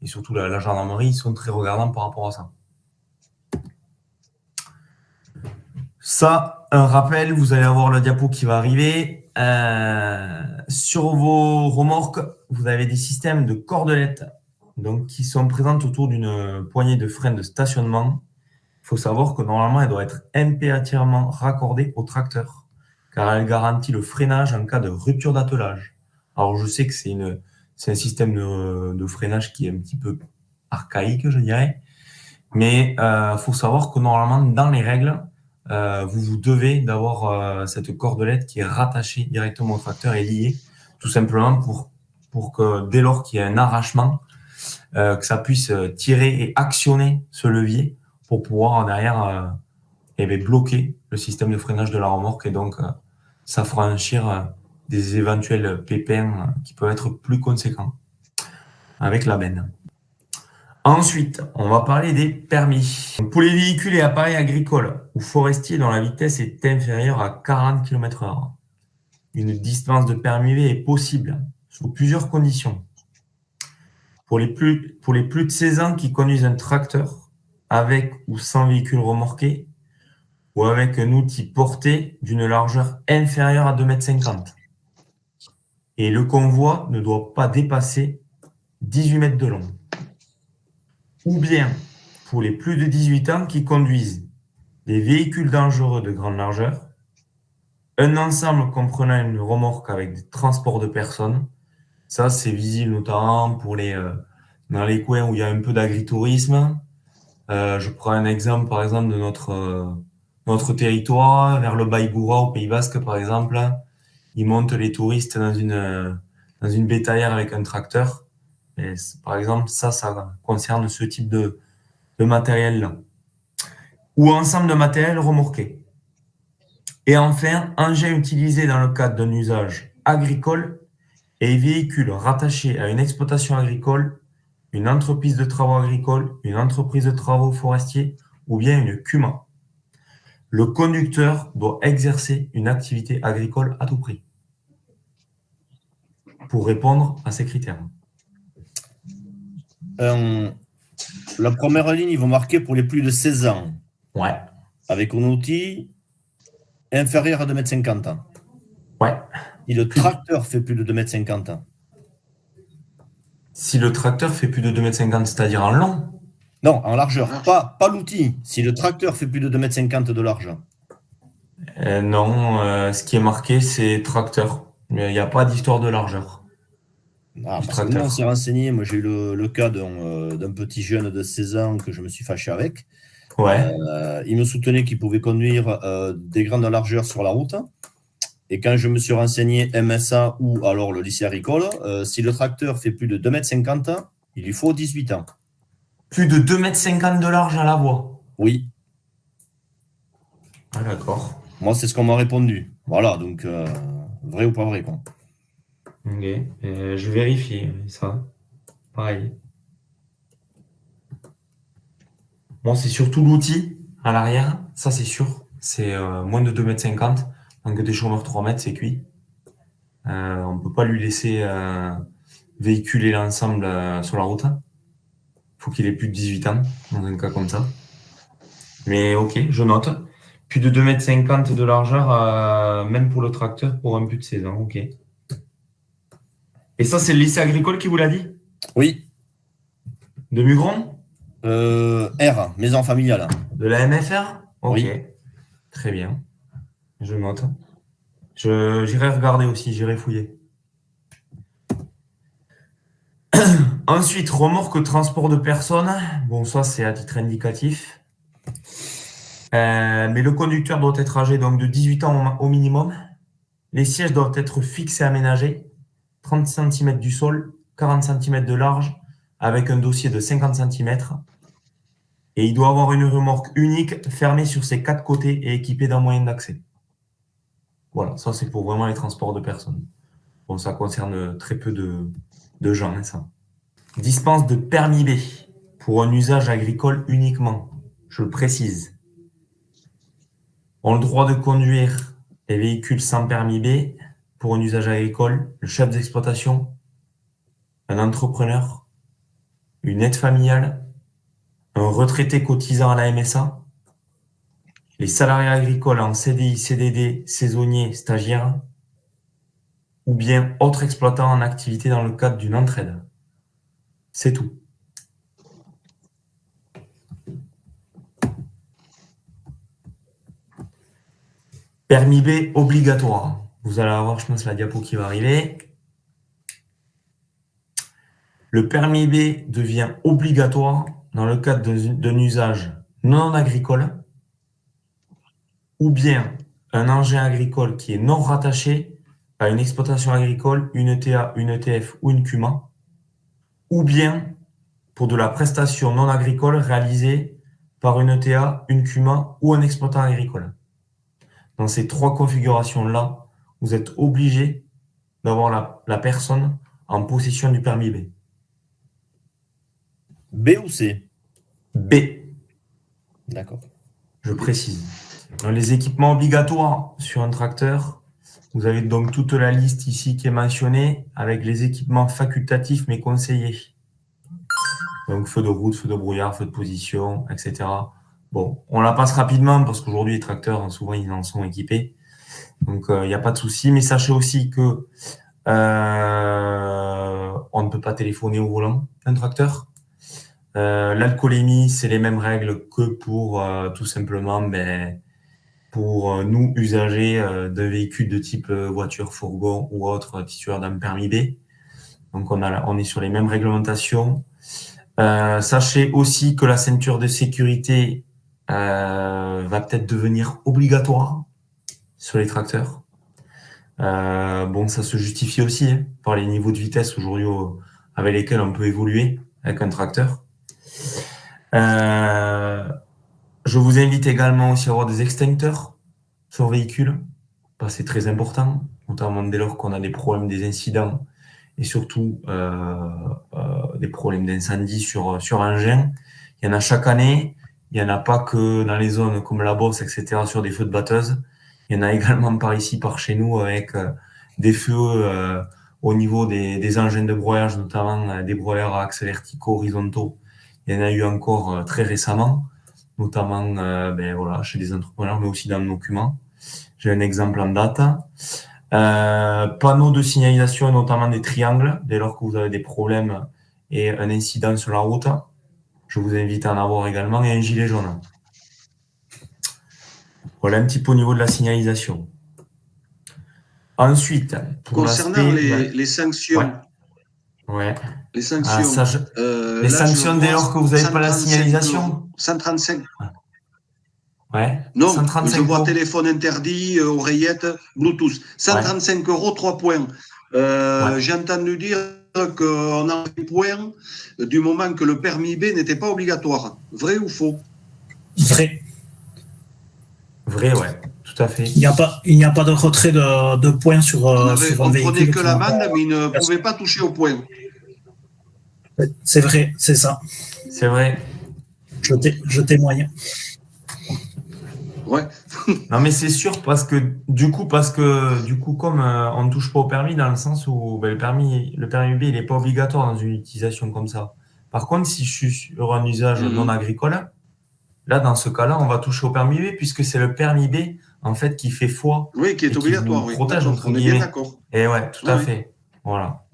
surtout la gendarmerie sont très regardants par rapport à ça. Ça, un rappel, vous allez avoir le diapo qui va arriver. Sur vos remorques, vous avez des systèmes de cordelettes donc, qui sont présentes autour d'une poignée de freins de stationnement. Il faut savoir que normalement, elle doit être impérativement raccordée au tracteur, car elle garantit le freinage en cas de rupture d'attelage. Alors, je sais que c'est un système de freinage qui est un petit peu archaïque, je dirais, mais il faut savoir que normalement, dans les règles, vous devez d'avoir cette cordelette qui est rattachée directement au tracteur et liée, tout simplement pour que dès lors qu'il y a un arrachement, que ça puisse tirer et actionner ce levier pour pouvoir derrière bloquer le système de freinage de la remorque et donc s'affranchir des éventuels pépins qui peuvent être plus conséquents avec la benne. Ensuite, on va parler des permis. Pour les véhicules et appareils agricoles ou forestiers dont la vitesse est inférieure à 40 km/h, une dispense de permis V est possible sous plusieurs conditions. Pour les plus de 16 ans qui conduisent un tracteur avec ou sans véhicule remorqué ou avec un outil porté d'une largeur inférieure à 2,50 m. Et le convoi ne doit pas dépasser 18 mètres de long. Ou bien pour les plus de 18 ans qui conduisent des véhicules dangereux de grande largeur, un ensemble comprenant une remorque avec des transports de personnes. Ça, c'est visible notamment pour dans les coins où il y a un peu d'agritourisme. Je prends un exemple, par exemple, de notre territoire, vers le Baïgoura, au Pays Basque, par exemple. Ils montent les touristes dans une bétaillère avec un tracteur. Et par exemple, ça concerne ce type de matériel-là. Ou ensemble de matériel remorqué. Et enfin, engins utilisés dans le cadre d'un usage agricole et véhicules rattachés à une exploitation agricole, une entreprise de travaux agricoles, une entreprise de travaux forestiers ou bien une CUMA. Le conducteur doit exercer une activité agricole à tout prix pour répondre à ces critères. La première ligne, ils vont marquer pour les plus de 16 ans. Ouais. Avec un outil inférieur à 2,50 m. Ouais. Si le tracteur fait plus de 2,50 m. Si le tracteur fait plus de 2,50 m, c'est-à-dire en long? Non, en largeur. Pas l'outil. Si le tracteur fait plus de 2,50 m de large. Non, ce qui est marqué, c'est tracteur. Mais il n'y a pas d'histoire de largeur. Parce que nous, on s'est renseigné. Moi, j'ai eu le cas d'un petit jeune de 16 ans que je me suis fâché avec. Ouais. Il me soutenait qu'il pouvait conduire des grandes largeurs sur la route. Et quand je me suis renseigné MSA ou alors le lycée agricole, si le tracteur fait plus de 2,50 m, il lui faut 18 ans. Plus de 2,50 m de large à la voie? Oui. Ah, d'accord. Moi, c'est ce qu'on m'a répondu. Voilà, donc vrai ou pas vrai, quoi. Ok. Je vérifie ça. Pareil. Bon, c'est surtout l'outil à l'arrière. Ça, c'est sûr. C'est moins de 2,50 m. Donc, des chômeurs 3 mètres, c'est cuit. On ne peut pas lui laisser véhiculer l'ensemble sur la route. Il faut qu'il ait plus de 18 ans dans un cas comme ça. Mais ok, je note. Plus de 2,50 m de largeur, même pour le tracteur, pour un plus de 16 ans. Ok. Et ça, c'est le lycée agricole qui vous l'a dit? Oui. De Mugron? R, maison familiale. De la MFR? Ok. Oui. Très bien. Je note. J'irai regarder aussi, j'irai fouiller. Ensuite, remorque transport de personnes. Bon, ça, c'est à titre indicatif. Mais le conducteur doit être âgé donc, de 18 ans au minimum. Les sièges doivent être fixes et aménagés. 30 cm du sol, 40 cm de large, avec un dossier de 50 cm. Et il doit avoir une remorque unique, fermée sur ses 4 côtés et équipée d'un moyen d'accès. Voilà, ça c'est pour vraiment les transports de personnes. Bon, ça concerne très peu de gens, hein, ça. Dispense de permis B pour un usage agricole uniquement, je le précise. Ont le droit de conduire les véhicules sans permis B pour un usage agricole, le chef d'exploitation, un entrepreneur, une aide familiale, un retraité cotisant à la MSA, les salariés agricoles en CDI, CDD, saisonniers, stagiaires, ou bien autres exploitants en activité dans le cadre d'une entraide. C'est tout. Permis B obligatoire. Vous allez avoir, je pense, la diapo qui va arriver. Le permis B devient obligatoire dans le cadre d'un usage non agricole ou bien un engin agricole qui est non rattaché à une exploitation agricole, une ETA, une ETF ou une CUMA, ou bien pour de la prestation non agricole réalisée par une ETA, une CUMA ou un exploitant agricole. Dans ces 3 configurations-là, vous êtes obligé d'avoir la personne en possession du permis B. B ou C? B. D'accord. Je précise. Dans les équipements obligatoires sur un tracteur, vous avez donc toute la liste ici qui est mentionnée avec les équipements facultatifs mais conseillés. Donc feu de route, feu de brouillard, feu de position, etc. Bon, on la passe rapidement parce qu'aujourd'hui les tracteurs, souvent ils en sont équipés. Donc il n'y a pas de souci. Mais sachez aussi que on ne peut pas téléphoner au volant d'un tracteur. L'alcoolémie, c'est les mêmes règles que pour tout simplement pour nous, usagers de véhicules de type voiture, fourgon ou autre titulaire d'un permis B. Donc, on est sur les mêmes réglementations. Sachez aussi que la ceinture de sécurité va peut-être devenir obligatoire sur les tracteurs. Ça se justifie aussi par les niveaux de vitesse aujourd'hui avec lesquels on peut évoluer avec un tracteur. Je vous invite également aussi à avoir des extincteurs sur véhicule. C'est très important, notamment dès lors qu'on a des problèmes, des incidents et surtout des problèmes d'incendie sur engin. Il y en a chaque année. Il n'y en a pas que dans les zones comme la Beauce, etc., sur des feux de batteuse. Il y en a également par ici, par chez nous, avec des feux au niveau des engins de broyage, notamment des broyeurs à axes verticaux, horizontaux. Il y en a eu encore très récemment, notamment chez des entrepreneurs, mais aussi dans le document. J'ai un exemple en date. Panneaux de signalisation, notamment des triangles, dès lors que vous avez des problèmes et un incident sur la route. Je vous invite à en avoir également, et un gilet jaune. Voilà un petit peu au niveau de la signalisation. Ensuite, concernant les sanctions. Ouais. Les sanctions. Les sanctions dès lors que vous n'avez pas la signalisation. 135. Ouais. Non, 135 je vois téléphone interdit, oreillette, Bluetooth. 135 €, 3 points. J'ai entendu dire qu'on a des points du moment que le permis B n'était pas obligatoire. Vrai ou faux? Vrai. Vrai, ouais, tout à fait. Il n'y a pas de retrait de points sur un véhicule. On prenait que l'amende, mais il ne pouvait pas toucher aux points. C'est vrai, c'est ça. C'est vrai. Je témoigne. Ouais. Non, mais c'est sûr parce que du coup comme on ne touche pas au permis dans le sens où le permis B il n'est pas obligatoire dans une utilisation comme ça. Par contre, si je suis sur un usage non agricole, là dans ce cas-là, on va toucher au permis B puisque c'est le permis B en fait qui fait foi. Oui, qui est obligatoire. Qui protège entre on est bien d'accord. Et ouais, tout à fait. Voilà.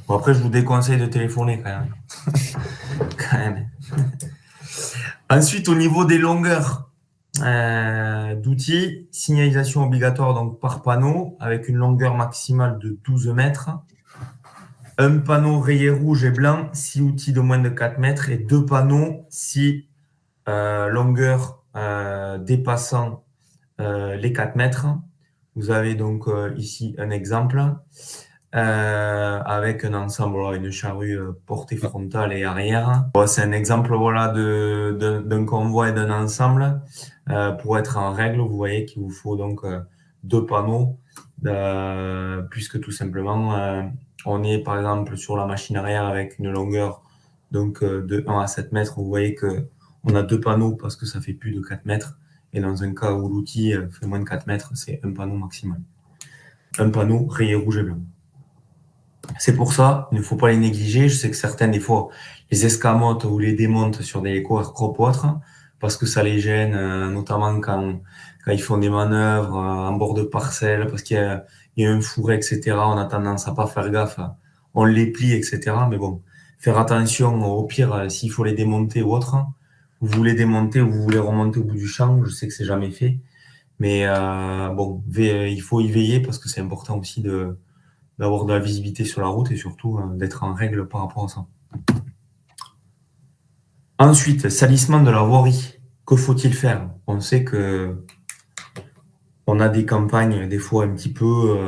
Bon, après, je vous déconseille de téléphoner quand même. Ensuite, au niveau des longueurs d'outils, signalisation obligatoire donc par panneau avec une longueur maximale de 12 mètres. Un panneau rayé rouge et blanc si outils de moins de 4 mètres et 2 panneaux si longueur dépassant les 4 mètres. Vous avez donc ici un exemple avec un ensemble, une charrue portée frontale et arrière. C'est un exemple d'un convoi et d'un ensemble. Pour être en règle, vous voyez qu'il vous faut donc 2 panneaux puisque tout simplement on est par exemple sur la machine arrière avec une longueur donc de 1 à 7 mètres. Vous voyez qu'on a 2 panneaux parce que ça fait plus de 4 mètres. Et dans un cas où l'outil fait moins de 4 mètres, c'est un panneau maximal. Un panneau rayé rouge et blanc. C'est pour ça, il ne faut pas les négliger. Je sais que certains, des fois, les escamotent ou les démontent sur des coaircrops ou autres, parce que ça les gêne, notamment quand ils font des manœuvres en bord de parcelle, parce qu'il y a un fourré, etc. On a tendance à pas faire gaffe. On les plie, etc. Mais bon, faire attention, au pire, s'il faut les démonter ou autre. Vous les démontez ou vous voulez remonter au bout du champ, je sais que c'est jamais fait. Mais il faut y veiller parce que c'est important aussi d'avoir de la visibilité sur la route et surtout d'être en règle par rapport à ça. Ensuite, salissement de la voirie. Que faut-il faire? On sait que on a des campagnes des fois un petit peu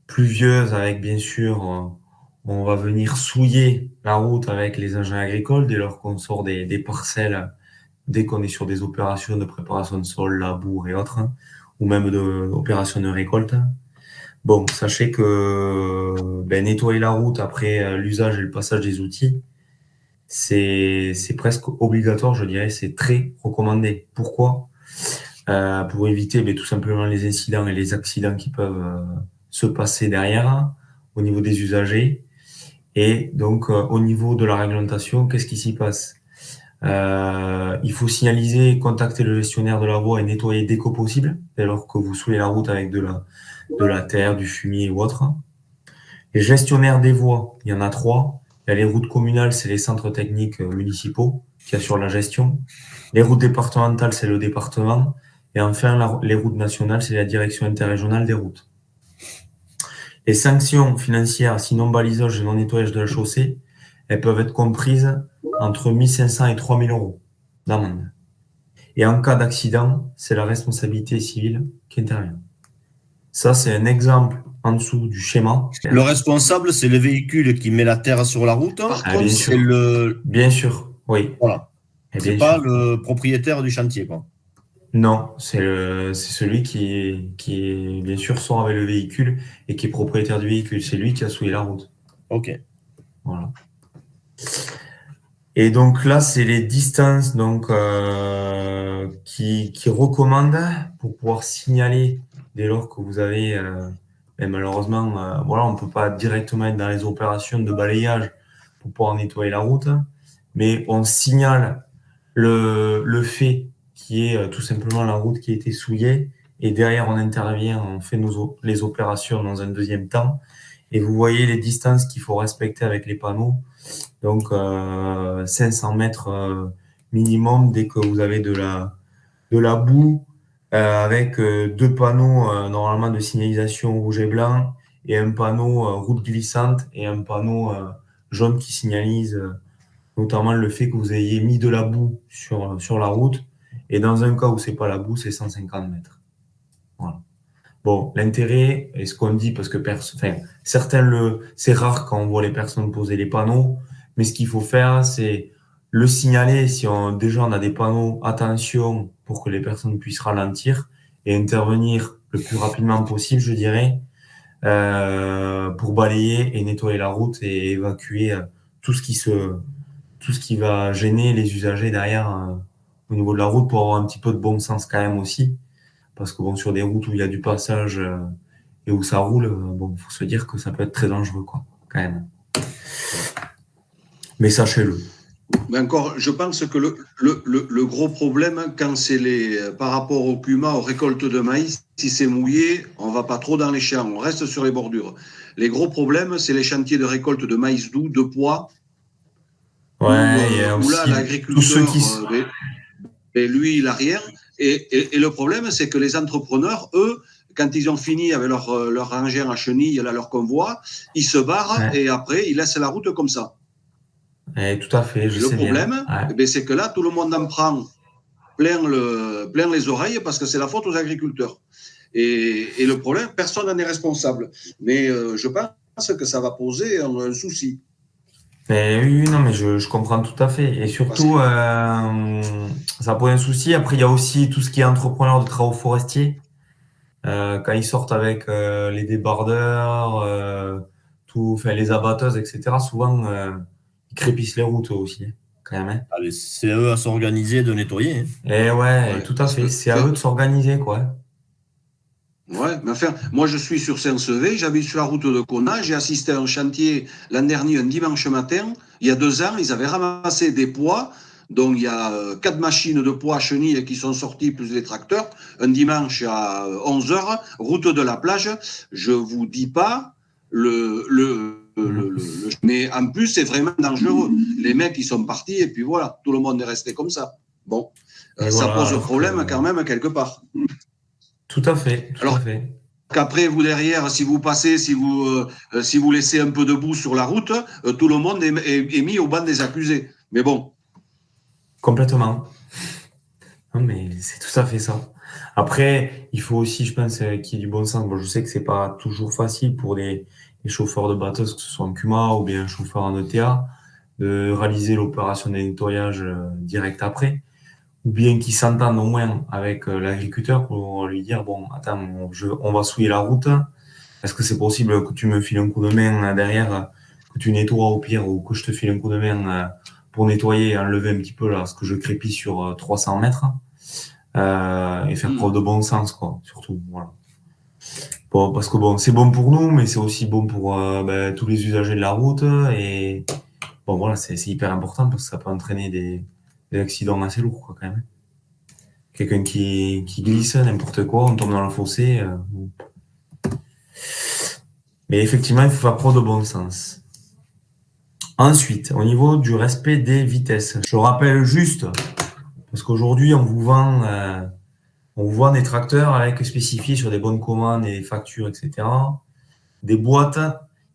pluvieuses avec bien sûr on va venir souiller la route avec les engins agricoles dès lors qu'on sort des parcelles, dès qu'on est sur des opérations de préparation de sol, labour et autres, ou même d'opérations de récolte. Bon, sachez que nettoyer la route après l'usage et le passage des outils, c'est presque obligatoire, je dirais, c'est très recommandé. Pourquoi? Pour éviter tout simplement les incidents et les accidents qui peuvent se passer derrière au niveau des usagers. Et donc, au niveau de la réglementation, qu'est-ce qui s'y passe? Il faut signaliser, contacter le gestionnaire de la voie et nettoyer dès que possible, dès lors que vous souillez la route avec de la terre, du fumier ou autre. Les gestionnaires des voies, il y en a 3. Il y a les routes communales, c'est les centres techniques municipaux qui assurent la gestion. Les routes départementales, c'est le département. Et enfin, les routes nationales, c'est la direction interrégionale des routes. Les sanctions financières, sinon balisage et non nettoyage de la chaussée, elles peuvent être comprises entre 1 500 et 3 000 euros d'amende. Et en cas d'accident, c'est la responsabilité civile qui intervient. Ça, c'est un exemple en dessous du schéma. Le responsable, c'est le véhicule qui met la terre sur la route. Par contre, c'est le. Bien sûr, oui. Voilà. Et C'est bien pas sûr. le propriétaire du chantier, quoi. Non, c'est celui qui bien sûr sort avec le véhicule et qui est propriétaire du véhicule. C'est lui qui a souillé la route. Ok. Voilà. Et donc là, c'est les distances donc qui recommandent pour pouvoir signaler dès lors que vous avez. Et malheureusement, voilà, on peut pas directement être dans les opérations de balayage pour pouvoir nettoyer la route, mais on signale le fait qui est tout simplement la route qui a été souillée, et derrière on intervient, on fait les opérations dans un deuxième temps, et vous voyez les distances qu'il faut respecter avec les panneaux, donc 500 mètres minimum dès que vous avez de la boue, avec 2 panneaux normalement de signalisation rouge et blanc, et un panneau route glissante et un panneau jaune qui signalise notamment le fait que vous ayez mis de la boue sur la route. Et dans un cas où c'est pas la boue, c'est 150 mètres. Voilà. Bon, l'intérêt, et ce qu'on dit, parce que c'est rare quand on voit les personnes poser les panneaux, mais ce qu'il faut faire, c'est le signaler si déjà on a des panneaux, attention, pour que les personnes puissent ralentir et intervenir le plus rapidement possible, je dirais, pour balayer et nettoyer la route et évacuer tout ce qui va gêner les usagers derrière au niveau de la route, pour avoir un petit peu de bon sens quand même aussi. Parce que bon, sur des routes où il y a du passage et où ça roule, bon, faut se dire que ça peut être très dangereux, quoi, quand même. Mais sachez-le. Mais encore, je pense que le gros problème, quand c'est par rapport au CUMA, aux récoltes de maïs, si c'est mouillé, on va pas trop dans les champs, on reste sur les bordures. Les gros problèmes, c'est les chantiers de récolte de maïs doux, de pois, Ouais, où là, l'agriculteur, et lui, il a rien. Et le problème, c'est que les entrepreneurs, eux, quand ils ont fini avec leur engin à chenilles, leur convoi, ils se barrent et après, ils laissent la route comme ça. Tout à fait, le problème, c'est que là, tout le monde en prend plein les oreilles parce que c'est la faute aux agriculteurs. Et le problème, personne n'en est responsable. Mais je pense que ça va poser un souci. Oui, non, mais je comprends tout à fait. Et surtout, ça pose un souci. Après, il y a aussi tout ce qui est entrepreneur de travaux forestiers. Quand ils sortent avec les débardeurs, les abatteuses, etc., souvent, ils crépissent les routes aussi, quand même. Hein. Allez, c'est à eux à s'organiser, de nettoyer. Hein. Et ouais, tout à fait. C'est à eux de s'organiser, quoi. Ouais, mais enfin, moi je suis sur Saint-Sevé, j'habite sur la route de Cona, j'ai assisté à un chantier l'an dernier, un dimanche matin, il y a 2 ans, ils avaient ramassé des pois, donc il y a 4 machines de pois à chenilles qui sont sorties, plus les tracteurs, un dimanche à 11h, route de la plage, je vous dis pas, mais en plus c'est vraiment dangereux, les mecs ils sont partis et puis voilà, tout le monde est resté comme ça. Bon, ça pose problème quand même quelque part. Tout à fait, tout à fait. Qu'après, vous derrière, si vous passez, si vous laissez un peu de boue sur la route, tout le monde est mis au banc des accusés. Mais bon. Complètement. Non, mais c'est tout à fait ça. Après, il faut aussi, je pense, qu'il y ait du bon sens. Bon, je sais que c'est pas toujours facile pour les chauffeurs de bateaux, que ce soit en CUMA ou bien un chauffeur en ETA, de réaliser l'opération de nettoyage direct après. Ou bien qu'ils s'entendent au moins avec l'agriculteur pour lui dire, bon, attends, on va souiller la route. Est-ce que c'est possible que tu me files un coup de main derrière, que tu nettoies au pire, ou que je te file un coup de main pour nettoyer et enlever un petit peu là, ce que je crépis sur 300 mètres, et faire preuve de bon sens, quoi, surtout, voilà. Bon, parce que bon, c'est bon pour nous, mais c'est aussi bon pour tous les usagers de la route, et bon, voilà, c'est hyper important parce que ça peut entraîner des accidents assez lourds, quoi, quand même. Quelqu'un qui glisse, n'importe quoi, on tombe dans le fossé. Mais effectivement, il faut faire preuve de bon sens. Ensuite, au niveau du respect des vitesses, je rappelle juste, parce qu'aujourd'hui, on vous vend des tracteurs avec spécifiés sur des bonnes commandes et des factures, etc. Des boîtes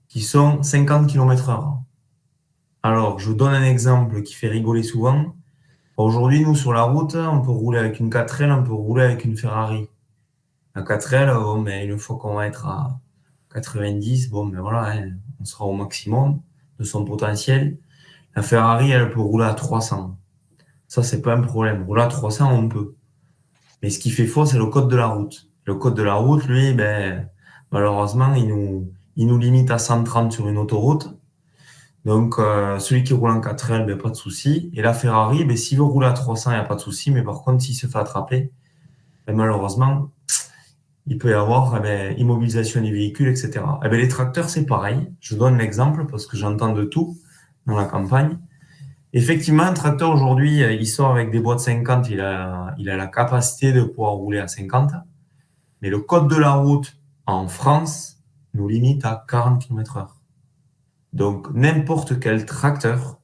qui sont 50 km/h. Alors, je vous donne un exemple qui fait rigoler souvent. Aujourd'hui, nous, sur la route, on peut rouler avec une 4L, on peut rouler avec une Ferrari. La 4L, bon, mais une fois qu'on va être à 90, bon, mais voilà, hein, on sera au maximum de son potentiel. La Ferrari, elle peut rouler à 300. Ça, c'est pas un problème. Rouler à 300, on peut. Mais ce qui fait faux, c'est le code de la route. Le code de la route, lui, ben, malheureusement, il nous limite à 130 sur une autoroute. Donc, celui qui roule en 4L, ben, pas de souci. Et la Ferrari, ben, s'il veut rouler à 300, il n'y a pas de souci. Mais par contre, s'il se fait attraper, ben, malheureusement, il peut y avoir immobilisation des véhicules, etc. Eh ben, les tracteurs, c'est pareil. Je donne l'exemple parce que j'entends de tout dans la campagne. Effectivement, un tracteur aujourd'hui, il sort avec des boîtes 50, il a la capacité de pouvoir rouler à 50. Mais le code de la route en France nous limite à 40 km/h. Donc, n'importe quel tracteur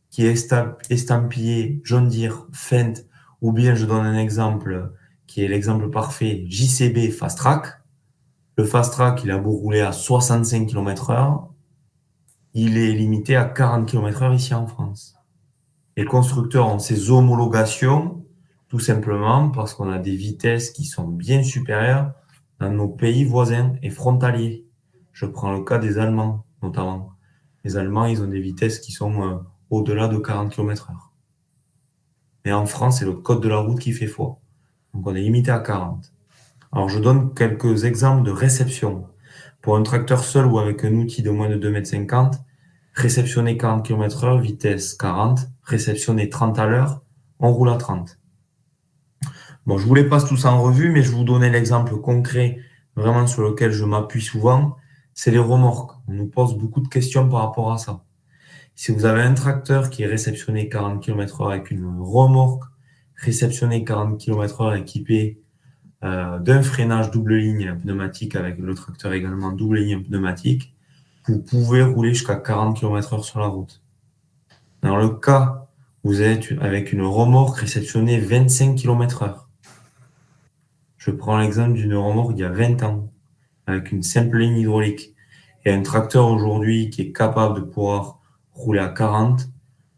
qui est estampillé John Deere, Fendt, ou bien je donne un exemple qui est l'exemple parfait, JCB Fast Track. Le Fast Track, il a beau rouler à 65 km/h, il est limité à 40 km/h ici en France. Les constructeurs ont ces homologations tout simplement parce qu'on a des vitesses qui sont bien supérieures dans nos pays voisins et frontaliers. Je prends le cas des Allemands notamment. Les Allemands, ils ont des vitesses qui sont au-delà de 40 km/h. Mais en France, c'est le code de la route qui fait foi. Donc on est limité à 40. Alors je donne quelques exemples de réception. Pour un tracteur seul ou avec un outil de moins de 2,50 m, réceptionner 40 km/h, vitesse 40, réceptionner 30 à l'heure, on roule à 30. Bon, je vous les passe tous en revue, mais je vous donnais l'exemple concret vraiment sur lequel je m'appuie souvent, c'est les remorques. On nous pose beaucoup de questions par rapport à ça. Si vous avez un tracteur qui est réceptionné 40 km/h avec une remorque réceptionnée 40 km/h équipée d'un freinage double ligne pneumatique avec le tracteur également double ligne pneumatique, vous pouvez rouler jusqu'à 40 km/h sur la route. Dans le cas où vous êtes avec une remorque réceptionnée 25 km/h, je prends l'exemple d'une remorque d'il y a 20 ans, avec une simple ligne hydraulique, et un tracteur aujourd'hui qui est capable de pouvoir rouler à 40,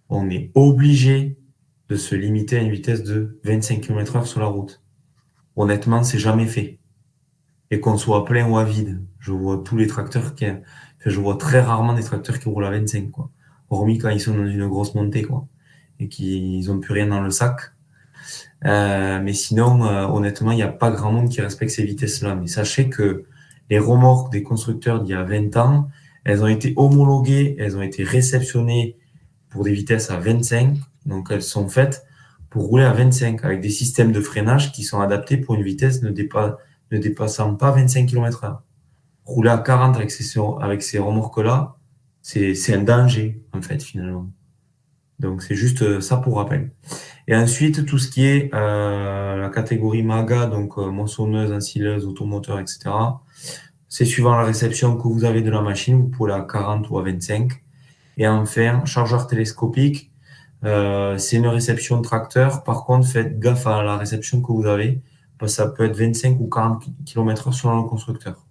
on est obligé de se limiter à une vitesse de 25 km/h sur la route. Honnêtement, c'est jamais fait. Et qu'on soit plein ou à vide, je vois tous les tracteurs je vois très rarement des tracteurs qui roulent à 25, quoi. Hormis quand ils sont dans une grosse montée, quoi. Et qu'ils ont plus rien dans le sac. Mais sinon, honnêtement, il n'y a pas grand monde qui respecte ces vitesses-là. Mais sachez que les remorques des constructeurs d'il y a 20 ans, elles ont été homologuées, elles ont été réceptionnées pour des vitesses à 25. Donc, elles sont faites pour rouler à 25 avec des systèmes de freinage qui sont adaptés pour une vitesse ne dépassant pas 25 km/h. Rouler à 40 avec ces remorques-là, c'est un danger, en fait, finalement. Donc, c'est juste ça pour rappel. Et ensuite, tout ce qui est la catégorie MAGA, donc moissonneuse, ensileuse, automoteur, etc., c'est suivant la réception que vous avez de la machine, vous pouvez aller à 40 ou à 25. Et enfin, chargeur télescopique, c'est une réception de tracteur. Par contre, faites gaffe à la réception que vous avez, parce que ça peut être 25 ou 40 km/h selon le constructeur.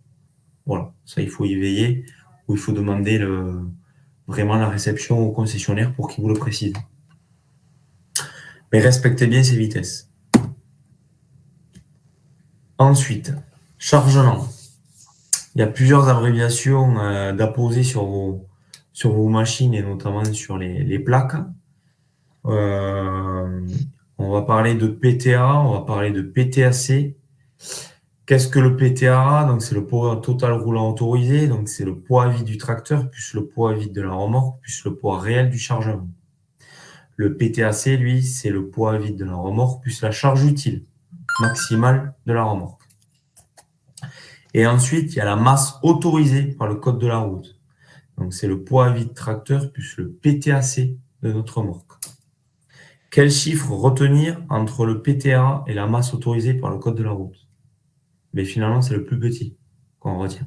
Voilà, ça il faut y veiller, ou il faut demander vraiment la réception au concessionnaire pour qu'il vous le précise. Mais respectez bien ces vitesses. Ensuite, chargement. Il y a plusieurs abréviations d'apposer sur vos machines et notamment sur les plaques. On va parler de PTA, on va parler de PTAC. Qu'est-ce que le PTA? Donc, c'est le poids total roulant autorisé. Donc, c'est le poids à vide du tracteur, plus le poids à vide de la remorque, plus le poids réel du chargement. Le PTAC, lui, c'est le poids à vide de la remorque, plus la charge utile maximale de la remorque. Et ensuite, il y a la masse autorisée par le code de la route. Donc, c'est le poids à vide tracteur, plus le PTAC de notre remorque. Quel chiffre retenir entre le PTA et la masse autorisée par le code de la route? Mais finalement, c'est le plus petit qu'on retient.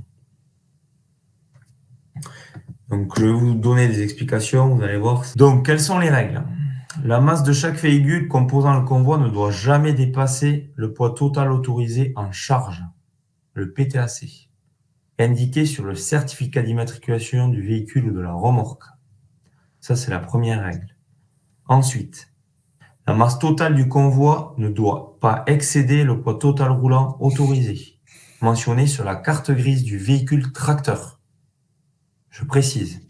Donc, je vais vous donner des explications, vous allez voir. Donc, quelles sont les règles? La masse de chaque véhicule composant le convoi ne doit jamais dépasser le poids total autorisé en charge, le PTAC, indiqué sur le certificat d'immatriculation du véhicule ou de la remorque. Ça, c'est la première règle. Ensuite, la masse totale du convoi ne doit pas excéder le poids total roulant autorisé, mentionné sur la carte grise du véhicule tracteur. Je précise.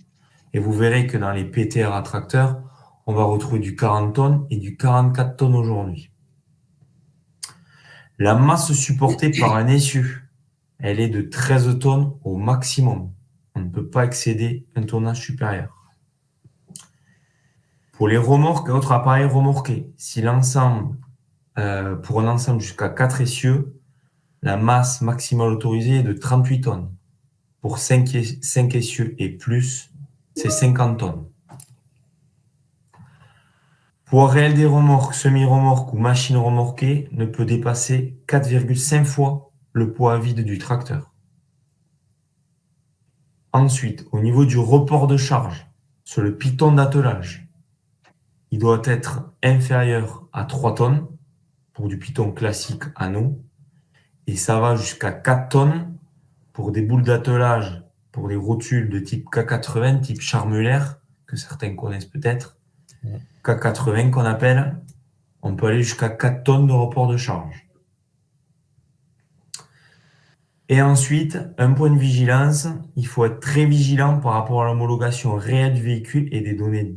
Et vous verrez que dans les PTRA tracteurs, on va retrouver du 40 tonnes et du 44 tonnes aujourd'hui. La masse supportée par un essieu, elle est de 13 tonnes au maximum. On ne peut pas excéder un tonnage supérieur. Pour les remorques et autres appareils remorqués, si l'ensemble, pour un ensemble jusqu'à 4 essieux, la masse maximale autorisée est de 38 tonnes. Pour 5 essieux et plus, c'est 50 tonnes. Poids réel des remorques, semi-remorques ou machines remorquées ne peut dépasser 4,5 fois le poids vide du tracteur. Ensuite, au niveau du report de charge sur le piton d'attelage, il doit être inférieur à 3 tonnes pour du piton classique anneau et ça va jusqu'à 4 tonnes pour des boules d'attelage, pour des rotules de type K80, type Charmuller, que certains connaissent peut-être. K80 qu'on appelle, on peut aller jusqu'à 4 tonnes de report de charge. Et ensuite, un point de vigilance, il faut être très vigilant par rapport à l'homologation réelle du véhicule et des données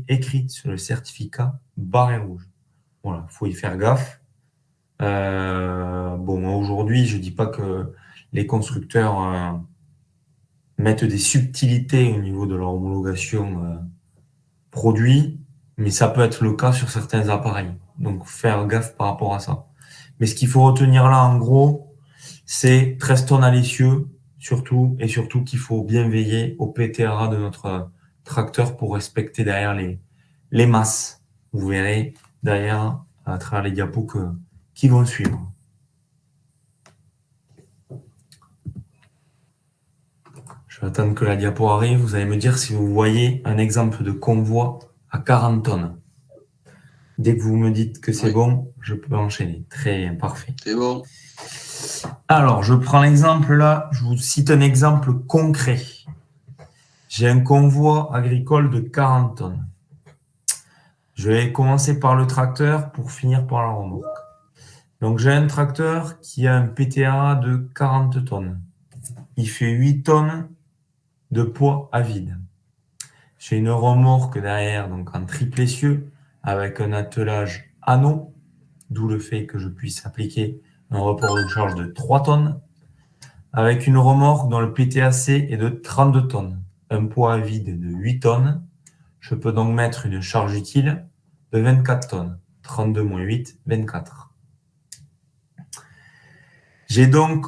écrites sur le certificat barré rouge. Voilà, il faut y faire gaffe. Aujourd'hui, je ne dis pas que les constructeurs mettent des subtilités au niveau de leur homologation produit, mais ça peut être le cas sur certains appareils. Donc, faire gaffe par rapport à ça. Mais ce qu'il faut retenir là, en gros, c'est 13 tonnes à l'essieu, surtout qu'il faut bien veiller au PTRA de notre tracteur pour respecter derrière les masses. Vous verrez derrière, à travers les diapos qui vont suivre. Je vais attendre que la diapo arrive. Vous allez me dire si vous voyez un exemple de convoi à 40 tonnes. Dès que vous me dites que c'est bon, je peux enchaîner. Très bien, parfait. C'est bon. Alors, je prends l'exemple là, je vous cite un exemple concret. J'ai un convoi agricole de 40 tonnes. Je vais commencer par le tracteur pour finir par la remorque. Donc, j'ai un tracteur qui a un PTA de 40 tonnes. Il fait 8 tonnes de poids à vide. J'ai une remorque derrière, donc en triple essieu, avec un attelage anneau, d'où le fait que je puisse appliquer un report de charge de 3 tonnes, avec une remorque dont le PTAC est de 32 tonnes, un poids à vide de 8 tonnes. Je peux donc mettre une charge utile de 24 tonnes. 32 moins 8, 24. J'ai donc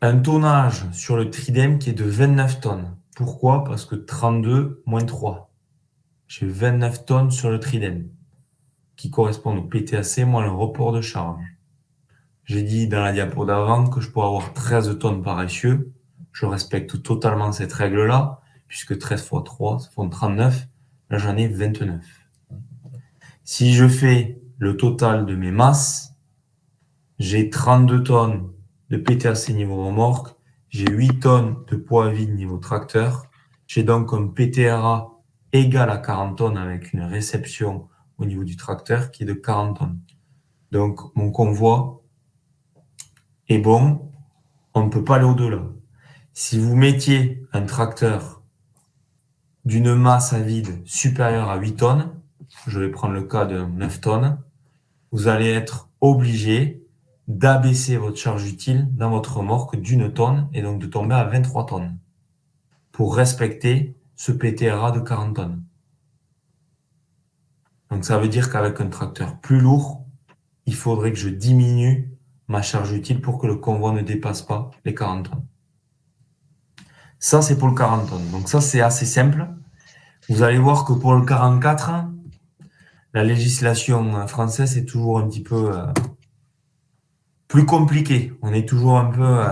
un tonnage sur le tridème qui est de 29 tonnes. Pourquoi? Parce que 32 moins 3. J'ai 29 tonnes sur le tridème qui correspond au PTAC moins le report de charge. J'ai dit dans la diapo d'avant que je pourrais avoir 13 tonnes par essieu. Je respecte totalement cette règle-là, puisque 13 fois 3, ça font 39. Là, j'en ai 29. Si je fais le total de mes masses, j'ai 32 tonnes de PTAC niveau remorque, j'ai 8 tonnes de poids à vide niveau tracteur. J'ai donc un PTRA égal à 40 tonnes avec une réception au niveau du tracteur qui est de 40 tonnes. Donc, mon convoi est bon, on ne peut pas aller au-delà. Si vous mettiez un tracteur d'une masse à vide supérieure à 8 tonnes, je vais prendre le cas de 9 tonnes, vous allez être obligé d'abaisser votre charge utile dans votre remorque d'une tonne et donc de tomber à 23 tonnes pour respecter ce PTRA de 40 tonnes. Donc ça veut dire qu'avec un tracteur plus lourd, il faudrait que je diminue ma charge utile pour que le convoi ne dépasse pas les 40 tonnes. Ça, c'est pour le 40 tonnes. Donc ça, c'est assez simple. Vous allez voir que pour le 44, la législation française est toujours un petit peu plus compliquée. On est toujours un peu...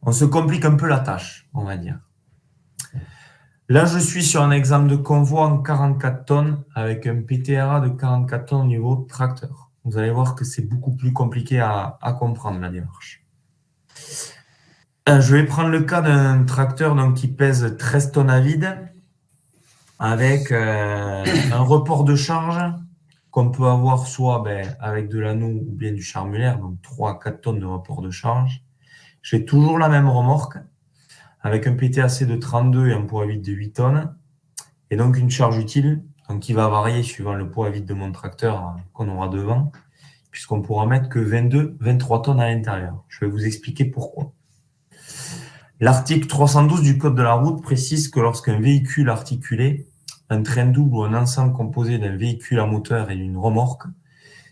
on se complique un peu la tâche, on va dire. Là, je suis sur un exemple de convoi en 44 tonnes avec un PTRA de 44 tonnes au niveau tracteur. Vous allez voir que c'est beaucoup plus compliqué à comprendre, la démarche. Je vais prendre le cas d'un tracteur donc, qui pèse 13 tonnes à vide avec un report de charge qu'on peut avoir soit avec de l'anneau ou bien du charmulaire, donc 3 à 4 tonnes de report de charge. J'ai toujours la même remorque avec un PTAC de 32 et un poids à vide de 8 tonnes et donc une charge utile donc, qui va varier suivant le poids à vide de mon tracteur qu'on aura devant puisqu'on pourra mettre que 22-23 tonnes à l'intérieur. Je vais vous expliquer pourquoi. L'article 312 du Code de la route précise que lorsqu'un véhicule articulé, un train double ou un ensemble composé d'un véhicule à moteur et d'une remorque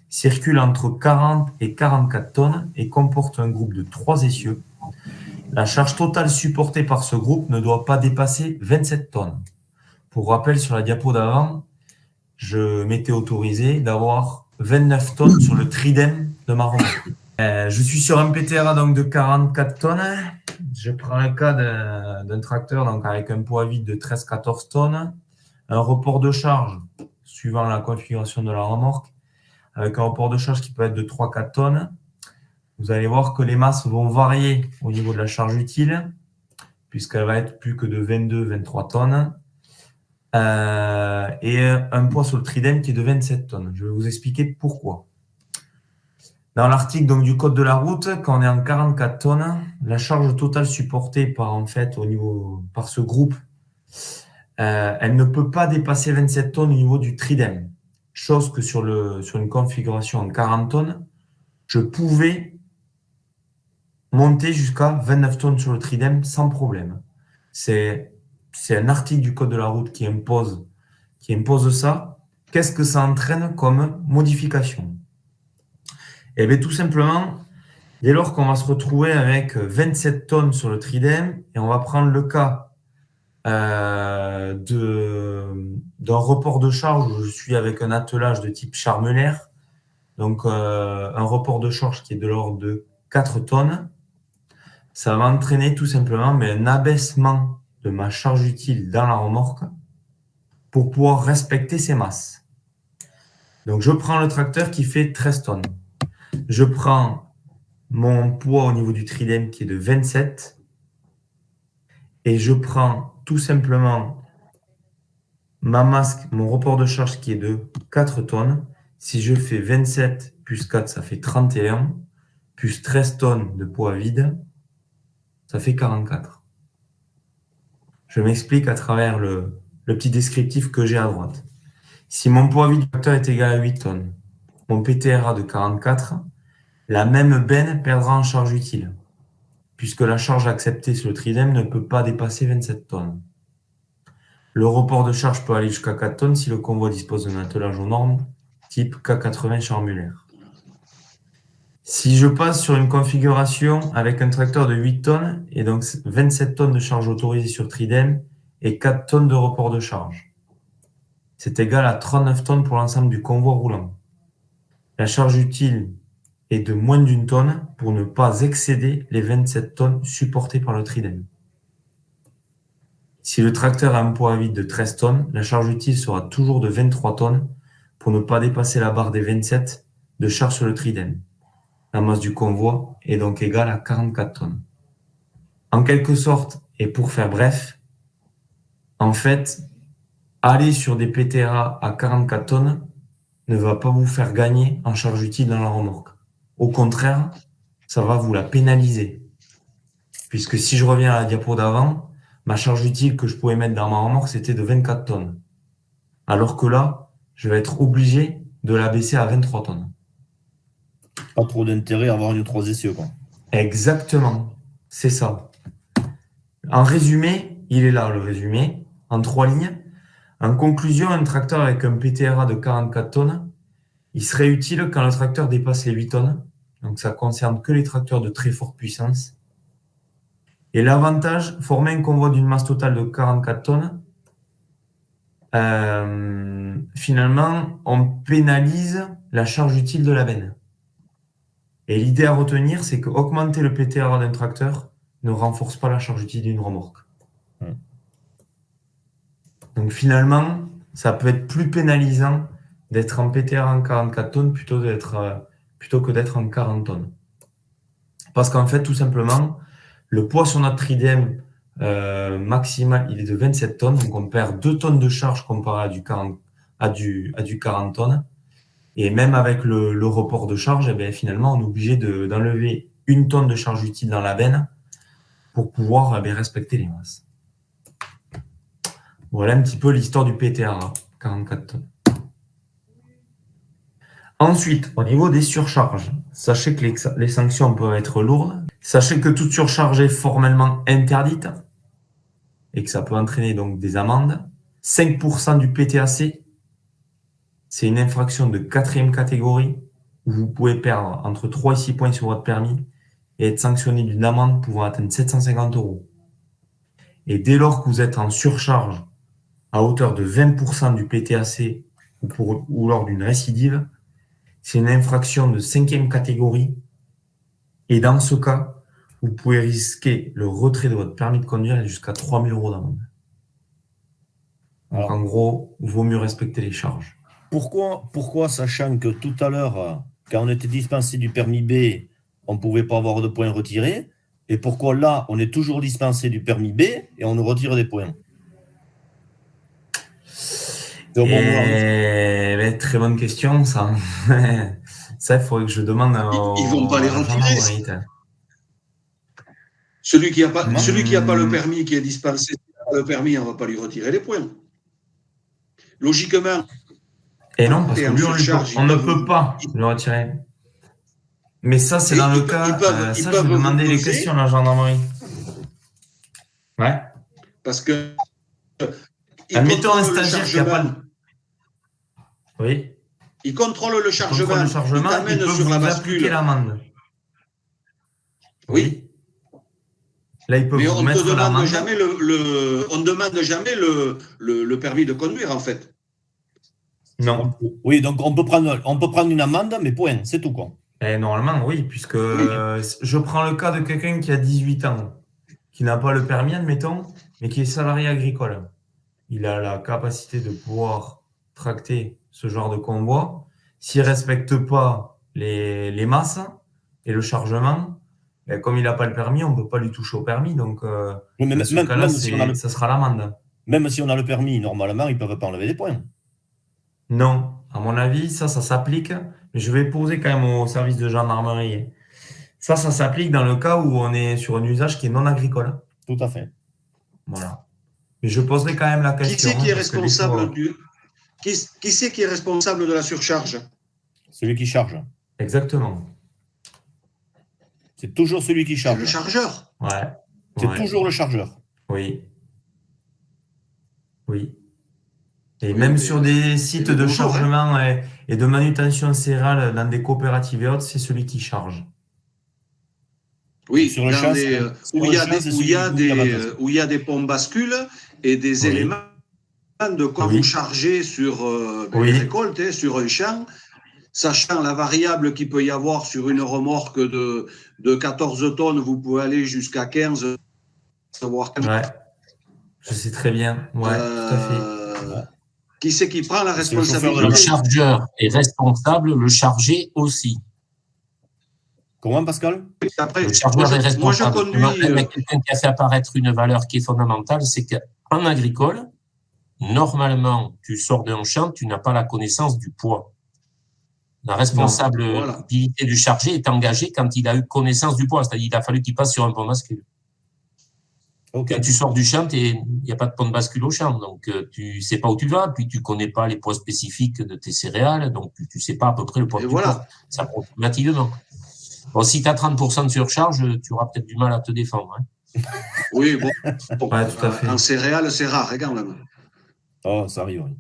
circule entre 40 et 44 tonnes et comporte un groupe de 3 essieux, la charge totale supportée par ce groupe ne doit pas dépasser 27 tonnes. Pour rappel, sur la diapo d'avant, je m'étais autorisé d'avoir 29 tonnes sur le tridem de ma remorque. Je suis sur un PTRA donc, de 44 tonnes. Je prends le cas d'un tracteur donc, avec un poids vide de 13-14 tonnes, un report de charge suivant la configuration de la remorque, avec un report de charge qui peut être de 3-4 tonnes. Vous allez voir que les masses vont varier au niveau de la charge utile, puisqu'elle va être plus que de 22-23 tonnes, et un poids sur le tridem qui est de 27 tonnes. Je vais vous expliquer pourquoi. Dans l'article donc, du Code de la route, quand on est en 44 tonnes, la charge totale supportée par ce groupe, elle ne peut pas dépasser 27 tonnes au niveau du tridem. Chose que sur une configuration en 40 tonnes, je pouvais monter jusqu'à 29 tonnes sur le tridem sans problème. C'est un article du Code de la route qui impose ça. Qu'est-ce que ça entraîne comme modification ? Eh bien, tout simplement, dès lors qu'on va se retrouver avec 27 tonnes sur le tridem, et on va prendre le cas d'un report de charge où je suis avec un attelage de type charmelaire, donc un report de charge qui est de l'ordre de 4 tonnes, ça va entraîner tout simplement un abaissement de ma charge utile dans la remorque pour pouvoir respecter ces masses. Donc, je prends le tracteur qui fait 13 tonnes. Je prends mon poids au niveau du tridem qui est de 27 et je prends tout simplement ma masse, mon report de charge qui est de 4 tonnes. Si je fais 27 plus 4, ça fait 31, plus 13 tonnes de poids vide, ça fait 44. Je m'explique à travers le petit descriptif que j'ai à droite. Si mon poids vide du tracteur est égal à 8 tonnes, mon PTRA de 44, la même benne perdra en charge utile, puisque la charge acceptée sur le tridem ne peut pas dépasser 27 tonnes. Le report de charge peut aller jusqu'à 4 tonnes si le convoi dispose d'un attelage aux normes, type K80 charmulaire. Si je passe sur une configuration avec un tracteur de 8 tonnes, et donc 27 tonnes de charge autorisée sur tridem et 4 tonnes de report de charge, c'est égal à 39 tonnes pour l'ensemble du convoi roulant. La charge utile est de moins d'une tonne pour ne pas excéder les 27 tonnes supportées par le tridem. Si le tracteur a un poids à vide de 13 tonnes, la charge utile sera toujours de 23 tonnes pour ne pas dépasser la barre des 27 de charge sur le tridem. La masse du convoi est donc égale à 44 tonnes. En quelque sorte, et pour faire bref, en fait, aller sur des PTRA à 44 tonnes ne va pas vous faire gagner en charge utile dans la remorque. Au contraire, ça va vous la pénaliser. Puisque si je reviens à la diapo d'avant, ma charge utile que je pouvais mettre dans ma remorque, c'était de 24 tonnes. Alors que là, je vais être obligé de la baisser à 23 tonnes. Pas trop d'intérêt à avoir une 3 essieux, quoi. Exactement, c'est ça. En résumé, il est là le résumé, en 3 lignes. En conclusion, un tracteur avec un PTRA de 44 tonnes, il serait utile quand le tracteur dépasse les 8 tonnes. Donc ça concerne que les tracteurs de très forte puissance. Et l'avantage, former un convoi d'une masse totale de 44 tonnes, finalement, on pénalise la charge utile de la benne. Et l'idée à retenir, c'est qu'augmenter le PTRA d'un tracteur ne renforce pas la charge utile d'une remorque. Donc finalement, ça peut être plus pénalisant d'être en PTR en 44 tonnes plutôt que d'être en 40 tonnes. Parce qu'en fait, tout simplement, le poids sur notre tridème maximal, il est de 27 tonnes. Donc on perd 2 tonnes de charge comparé à du 40 tonnes. Et même avec le report de charge, eh bien, finalement, on est obligé d'enlever 1 tonne de charge utile dans la benne pour pouvoir respecter les masses. Voilà un petit peu l'histoire du PTR, 44 tonnes. Ensuite, au niveau des surcharges, sachez que les sanctions peuvent être lourdes. Sachez que toute surcharge est formellement interdite et que ça peut entraîner donc des amendes. 5% du PTAC, c'est une infraction de 4e catégorie où vous pouvez perdre entre 3 et 6 points sur votre permis et être sanctionné d'une amende pouvant atteindre 750 €. Et dès lors que vous êtes en surcharge à hauteur de 20% du PTAC ou lors d'une récidive, c'est une infraction de 5e catégorie. Et dans ce cas, vous pouvez risquer le retrait de votre permis de conduire et jusqu'à 3 000 € d'amende. Donc en gros, il vaut mieux respecter les charges. Pourquoi, sachant que tout à l'heure, quand on était dispensé du permis B, on ne pouvait pas avoir de points retirés, et pourquoi là, on est toujours dispensé du permis B et on nous retire des points? Très bonne question, ça. Ça, il faudrait que je demande Ils vont pas les retirer. Celui qui n'a pas le permis, qui est dispensé le permis, on ne va pas lui retirer les points. Logiquement. Et non, parce que lui, on ne peut pas le retirer. Mais ça, c'est dans le cas. Je vais demander les questions à la gendarmerie. Ouais. Parce que. Admettons un stagiaire qui n'a pas. Oui. Il contrôle le chargement. Il t'amène sur la bascule. L'amende. Oui. Là, il peut mais vous on ne mettre demande jamais on ne demande jamais le permis de conduire, en fait. Non. Oui, donc on peut prendre une amende, mais point, c'est tout, quoi. Et normalement, oui, puisque je prends le cas de quelqu'un qui a 18 ans, qui n'a pas le permis, admettons, mais qui est salarié agricole. Il a la capacité de pouvoir tracter ce genre de convoi. S'il ne respecte pas les masses et le chargement, comme il n'a pas le permis, on ne peut pas lui toucher au permis. Donc, dans ce cas-là, ça sera l'amende. Même si on a le permis, normalement, ils ne peuvent pas enlever des points. Non, à mon avis, ça s'applique. Mais je vais poser quand même au service de gendarmerie. Ça s'applique dans le cas où on est sur un usage qui est non agricole. Tout à fait. Voilà. Mais je poserai quand même la question. Qui c'est qui est responsable qui c'est qui est responsable de la surcharge? Celui qui charge. Exactement. C'est toujours celui qui charge. C'est le chargeur. Ouais. C'est toujours le chargeur. Oui. Oui. Et même sur des sites de chargement et de manutention céréale dans des coopératives et autres, c'est celui qui charge. Oui, sur le champ, où il y a des pompes bascules et des éléments de quoi vous chargez sur les récoltes, sur un champ, sachant la variable qu'il peut y avoir sur une remorque de 14 tonnes, vous pouvez aller jusqu'à 15, voire 15. Ouais, je sais très bien. Ouais, tout à fait. Qui c'est qui prend la responsabilité? Le chargeur est responsable, le chargé aussi. Comment, Pascal? Après, le chargeur est responsable. Moi, je conduis. Quelqu'un qui a fait apparaître une valeur qui est fondamentale, c'est qu'en agricole, normalement, tu sors d'un champ, tu n'as pas la connaissance du poids. La responsabilité du chargé est engagée quand il a eu connaissance du poids, c'est-à-dire qu'il a fallu qu'il passe sur un pont de bascule. Okay. Quand tu sors du champ, il n'y a pas de pont de bascule au champ, donc tu ne sais pas où tu vas, puis tu ne connais pas les poids spécifiques de tes céréales, donc tu ne sais pas à peu près le poids que tu portes. Ça approximativement. Bon, si tu as 30% de surcharge, tu auras peut-être du mal à te défendre. Hein. Oui, bon. Ouais, tout à fait. En céréales, c'est rare, quand même. Oh, ça arrive, oui.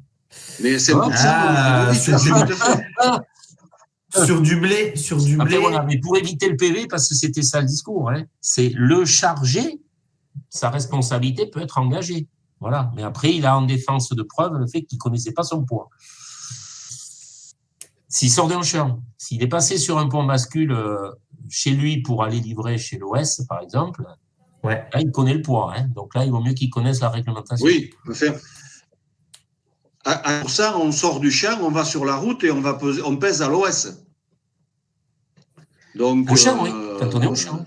Mais c'est pour ça. Sur du blé. Après, voilà, mais pour éviter le PV, parce que c'était ça le discours, hein, c'est le chargé, sa responsabilité peut être engagée. Voilà. Mais après, il a en défense de preuve le fait qu'il ne connaissait pas son poids. S'il sort d'un champ, s'il est passé sur un pont bascule chez lui pour aller livrer chez l'OS, par exemple, là, il connaît le poids. Hein, donc là, il vaut mieux qu'il connaisse la réglementation. Oui, tout à fait. Pour ça, on sort du champ, on va sur la route et on pèse à l'OS. Donc, au champ, oui, quand on est au champ.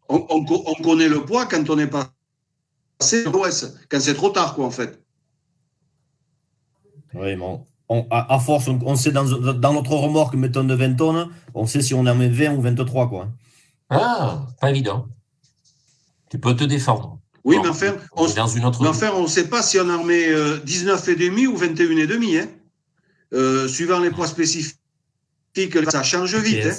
On connaît le poids quand on est passé à l'OS, quand c'est trop tard, quoi, en fait. Oui, bon. À force, on sait dans notre remorque, mettons de 20 tonnes, on sait si on en met 20 ou 23, quoi. Ah, pas évident. Tu peux te défendre. Oui, bon, mais enfin, on ne sait pas si on en met 19,5 ou 21,5. Hein. Suivant les poids spécifiques, ça change vite. Hein.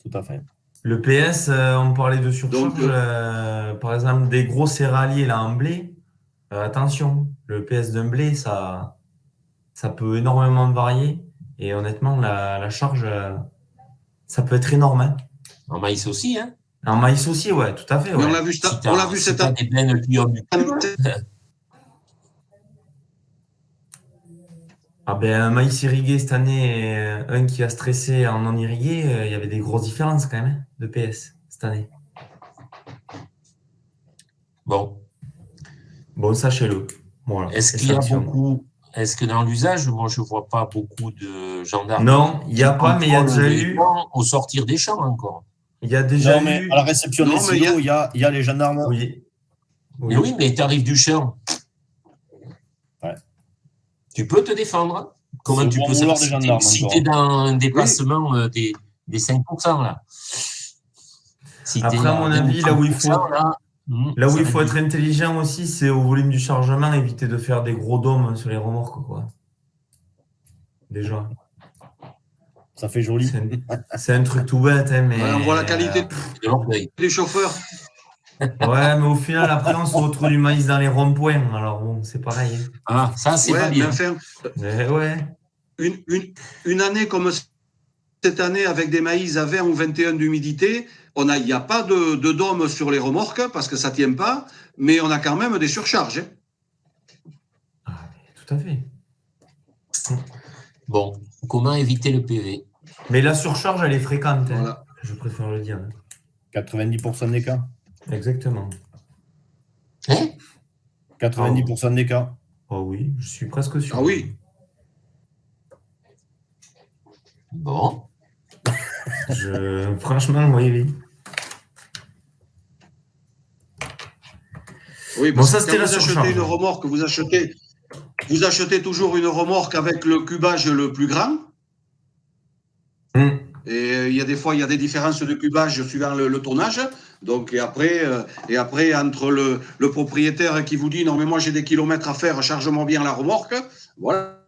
Tout à fait. Le PS, on parlait de surcharge. Donc, par exemple, des gros céréaliers là, en blé, attention, le PS d'un blé, ça peut énormément varier. Et honnêtement, la charge, ça peut être énorme. Hein. En maïs aussi, hein. En maïs aussi, ouais, tout à fait. Ouais. Mais on l'a vu, cette année. Des bennes qui ont du Ah ben, un maïs irrigué cette année, un qui a stressé en non irrigué, il y avait des grosses différences quand même hein, de PS cette année. Bon, sachez-le. Voilà. Est-ce qu'il y a beaucoup... Est-ce que dans l'usage, moi, je ne vois pas beaucoup de gendarmes? Non, il n'y a pas, mais il y a déjà eu... Au sortir des champs, encore. Il y a déjà eu... À la réception des silos, il y a les gendarmes. Oui. Mais oui, mais tu arrives du champ. Ouais. Tu peux te défendre. Comment tu peux savoir si tu es dans un dépassement des 5%, là. Si après, à mon avis, là où il faut... Là où il faut être intelligent aussi, c'est au volume du chargement, éviter de faire des gros dômes sur les remorques, quoi. Déjà. Ça fait joli. C'est un truc tout bête, hein, mais... Ouais, on voit la qualité des chauffeurs. Ouais, mais au final, après, on se retrouve du maïs dans les ronds-points. Alors bon, c'est pareil. Hein. Ah, ça, c'est pas bien. Enfin, ouais. Une année comme cette année, avec des maïs à 20 ou 21 d'humidité, il n'y a pas de dôme sur les remorques parce que ça ne tient pas, mais on a quand même des surcharges. Hein. Ah, tout à fait. Bon, comment éviter le PV? Mais la surcharge, elle est fréquente. Hein. Voilà. Je préfère le dire. 90% des cas. Exactement. Hein? 90% des cas. Oh oui, je suis presque sûr. Ah oui. Bon. Franchement, oui. Oui, parce que quand vous achetez une remorque, vous achetez toujours une remorque avec le cubage le plus grand. Et il y a des fois, il y a des différences de cubage suivant le tonnage. Donc, et après, entre le propriétaire qui vous dit non, mais moi j'ai des kilomètres à faire, charge-moi bien la remorque. Voilà,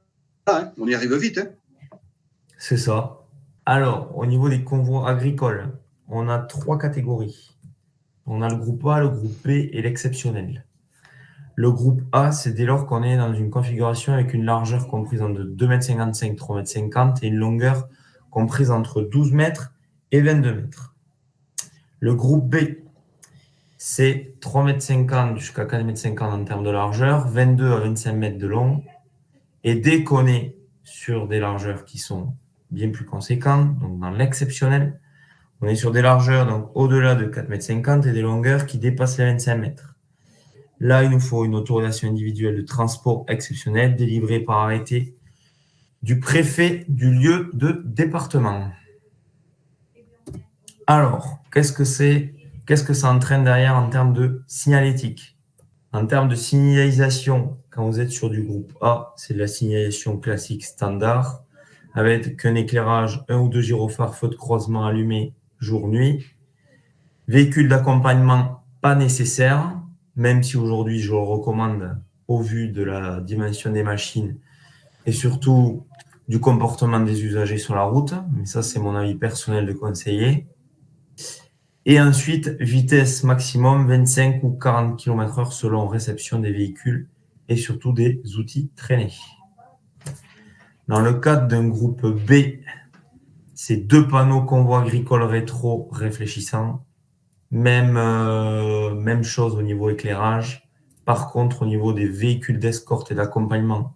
hein, on y arrive vite. Hein. C'est ça. Alors, au niveau des convois agricoles, on a 3 catégories. On a le groupe A, le groupe B et l'exceptionnel. Le groupe A, c'est dès lors qu'on est dans une configuration avec une largeur comprise entre 2,55 m, 3,50 m et une longueur comprise entre 12 mètres et 22 mètres. Le groupe B, c'est 3,50 m jusqu'à 4,50 m en termes de largeur, 22 à 25 mètres de long. Et dès qu'on est sur des largeurs qui sont bien plus conséquentes, donc dans l'exceptionnel, on est sur des largeurs donc au-delà de 4,50 m et des longueurs qui dépassent les 25 mètres. Là, il nous faut une autorisation individuelle de transport exceptionnel délivrée par arrêté du préfet du lieu de département. Alors, qu'est-ce que ça entraîne derrière en termes de signalétique? En termes de signalisation, quand vous êtes sur du groupe A, c'est de la signalisation classique standard, avec un éclairage, 1 ou 2 gyrophares, feu de croisement allumé jour-nuit. Véhicule d'accompagnement, pas nécessaire, même si aujourd'hui je le recommande au vu de la dimension des machines et surtout du comportement des usagers sur la route. Mais ça, c'est mon avis personnel de conseiller. Et ensuite, vitesse maximum 25 ou 40 km/h selon réception des véhicules et surtout des outils traînés. Dans le cadre d'un groupe B, c'est 2 panneaux convoi agricole rétro réfléchissants. Même chose au niveau éclairage. Par contre, au niveau des véhicules d'escorte et d'accompagnement,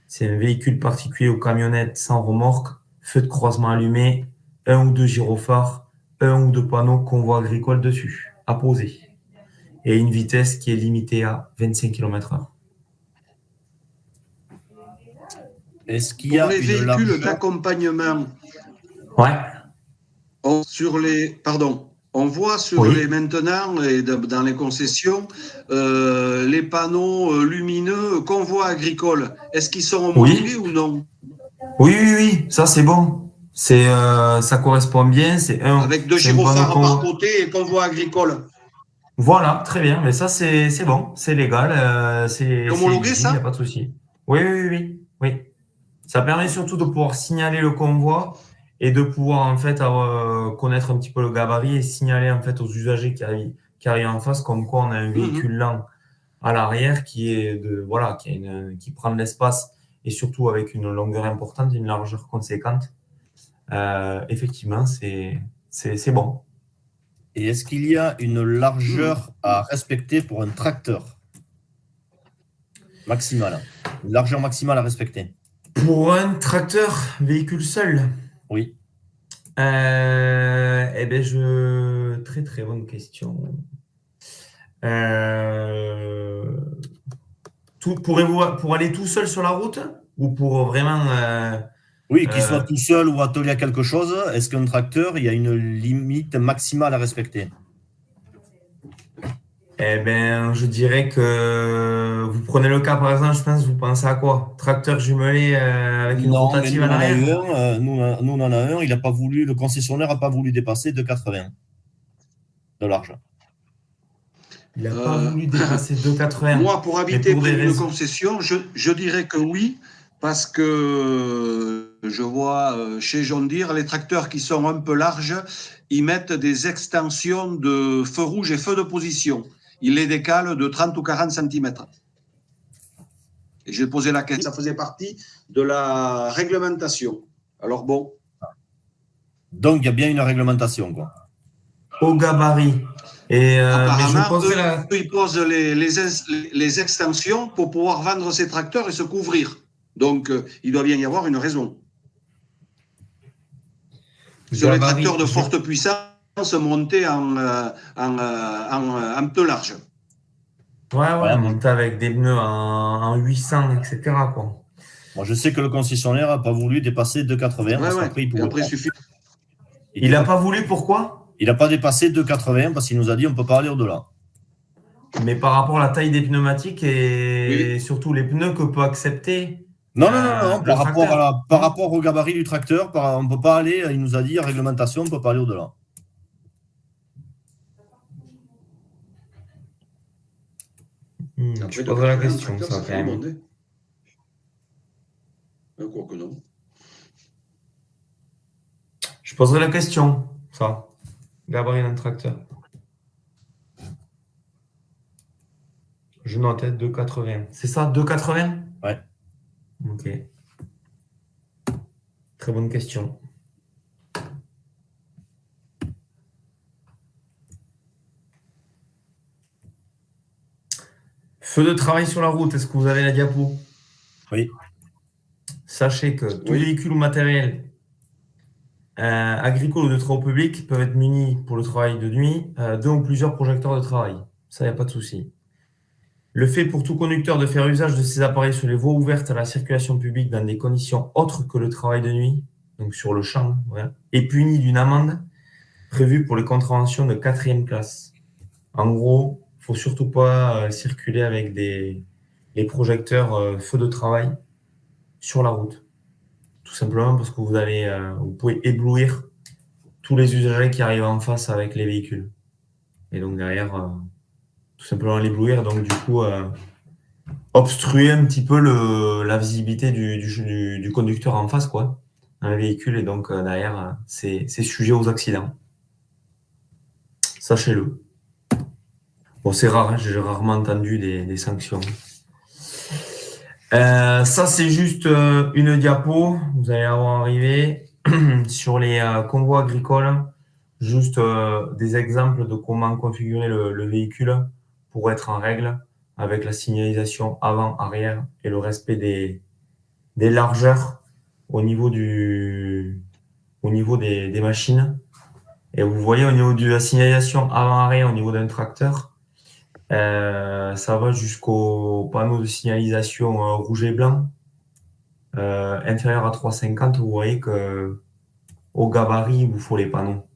c'est un véhicule particulier aux camionnettes sans remorque, feu de croisement allumé, 1 ou 2 gyrophares, 1 ou 2 panneaux convoi agricole dessus, à poser. Et une vitesse qui est limitée à 25 km/h. Est-ce qu'il y a pour les une véhicules largeur... d'accompagnement, Ouais. on voit sur Oui. les maintenant et dans les concessions les panneaux lumineux convoi agricole. Est-ce qu'ils sont homologués ou non? Oui, ça c'est bon. Ça correspond bien. Avec deux c'est un panneau gyrophares par côté et convoi agricole. Voilà, très bien. Mais ça c'est bon, c'est légal. C'est homologué, légitime, il n'y a ça? pas de souci. Oui. Ça permet surtout de pouvoir signaler le convoi et de pouvoir en fait connaître un petit peu le gabarit et signaler en fait aux usagers qui arrivent en face comme quoi on a un véhicule lent à l'arrière qui prend de l'espace et surtout avec une longueur importante, une largeur conséquente. Effectivement, c'est bon. Et est-ce qu'il y a une largeur à respecter pour un tracteur? Maximale. Une largeur maximale à respecter. Pour un tracteur, véhicule seul? Oui. Très très bonne question. Pour aller tout seul sur la route ou pour vraiment Oui, qu'il soit tout seul ou attelé à quelque chose, est-ce qu'un tracteur, il y a une limite maximale à respecter? Je dirais que vous prenez le cas, par exemple, je pense, vous pensez à quoi? Tracteur jumelé avec une rotative à l'arrière? Nous, on en a un, le concessionnaire n'a pas voulu dépasser 2,80 de large. Il n'a pas voulu dépasser 2,80. Moi, pour habiter près d'une concession, je dirais que oui, parce que je vois chez John Deere, les tracteurs qui sont un peu larges, ils mettent des extensions de feu rouge et feu de position. Ils les décalent de 30 ou 40 cm. Et j'ai posé la question, ça faisait partie de la réglementation. Alors bon. Donc, il y a bien une réglementation, quoi. Au gabarit. Et apparemment, ils posent les extensions pour pouvoir vendre ces tracteurs et se couvrir. Donc, il doit bien y avoir une raison. Sur les tracteurs de forte puissance, montés en peu large. Ouais, monté avec des pneus en 800, etc. quoi. Moi, je sais que le concessionnaire n'a pas voulu dépasser 2,80 parce qu'après, il pouvait pas. Il n'a pas voulu, pourquoi? Il n'a pas dépassé 2,80 parce qu'il nous a dit on ne peut pas aller au-delà. Mais par rapport à la taille des pneumatiques et surtout les pneus que peut accepter. Non. Par rapport au gabarit du tracteur, on ne peut pas aller, il nous a dit, réglementation, on ne peut pas aller au-delà. Je poserai la question, ça quand même. Quoi que non. Je poserai la question, ça. Gabarit d'un tracteur. Je note 2,80. C'est ça, 2,80? Ouais. Ok. Très bonne question. Feu de travail sur la route, est-ce que vous avez la diapo? Oui. Sachez que tout véhicule ou matériel agricole ou de travaux publics peuvent être munis pour le travail de nuit d'un ou plusieurs projecteurs de travail. Ça, il n'y a pas de souci. Le fait pour tout conducteur de faire usage de ces appareils sur les voies ouvertes à la circulation publique dans des conditions autres que le travail de nuit, donc sur le champ, est puni d'une amende prévue pour les contraventions de 4e classe. En gros, il ne faut surtout pas circuler avec les projecteurs feu de travail sur la route. Tout simplement parce que vous pouvez éblouir tous les usagers qui arrivent en face avec les véhicules. Et donc derrière, tout simplement l'éblouir, donc du coup obstruer un petit peu la visibilité du conducteur en face, quoi, dans le véhicule, et donc derrière, c'est sujet aux accidents. Sachez-le. Bon, c'est rare, hein, j'ai rarement entendu des sanctions. Ça, c'est juste une diapo. Vous allez avoir arrivé sur les convois agricoles. Juste des exemples de comment configurer le véhicule pour être en règle avec la signalisation avant, arrière et le respect des largeurs au niveau des machines. Et vous voyez au niveau de la signalisation avant, arrière au niveau d'un tracteur, ça va jusqu'au panneau de signalisation rouge et blanc inférieur à 3,50, vous voyez que au gabarit, il vous faut les panneaux.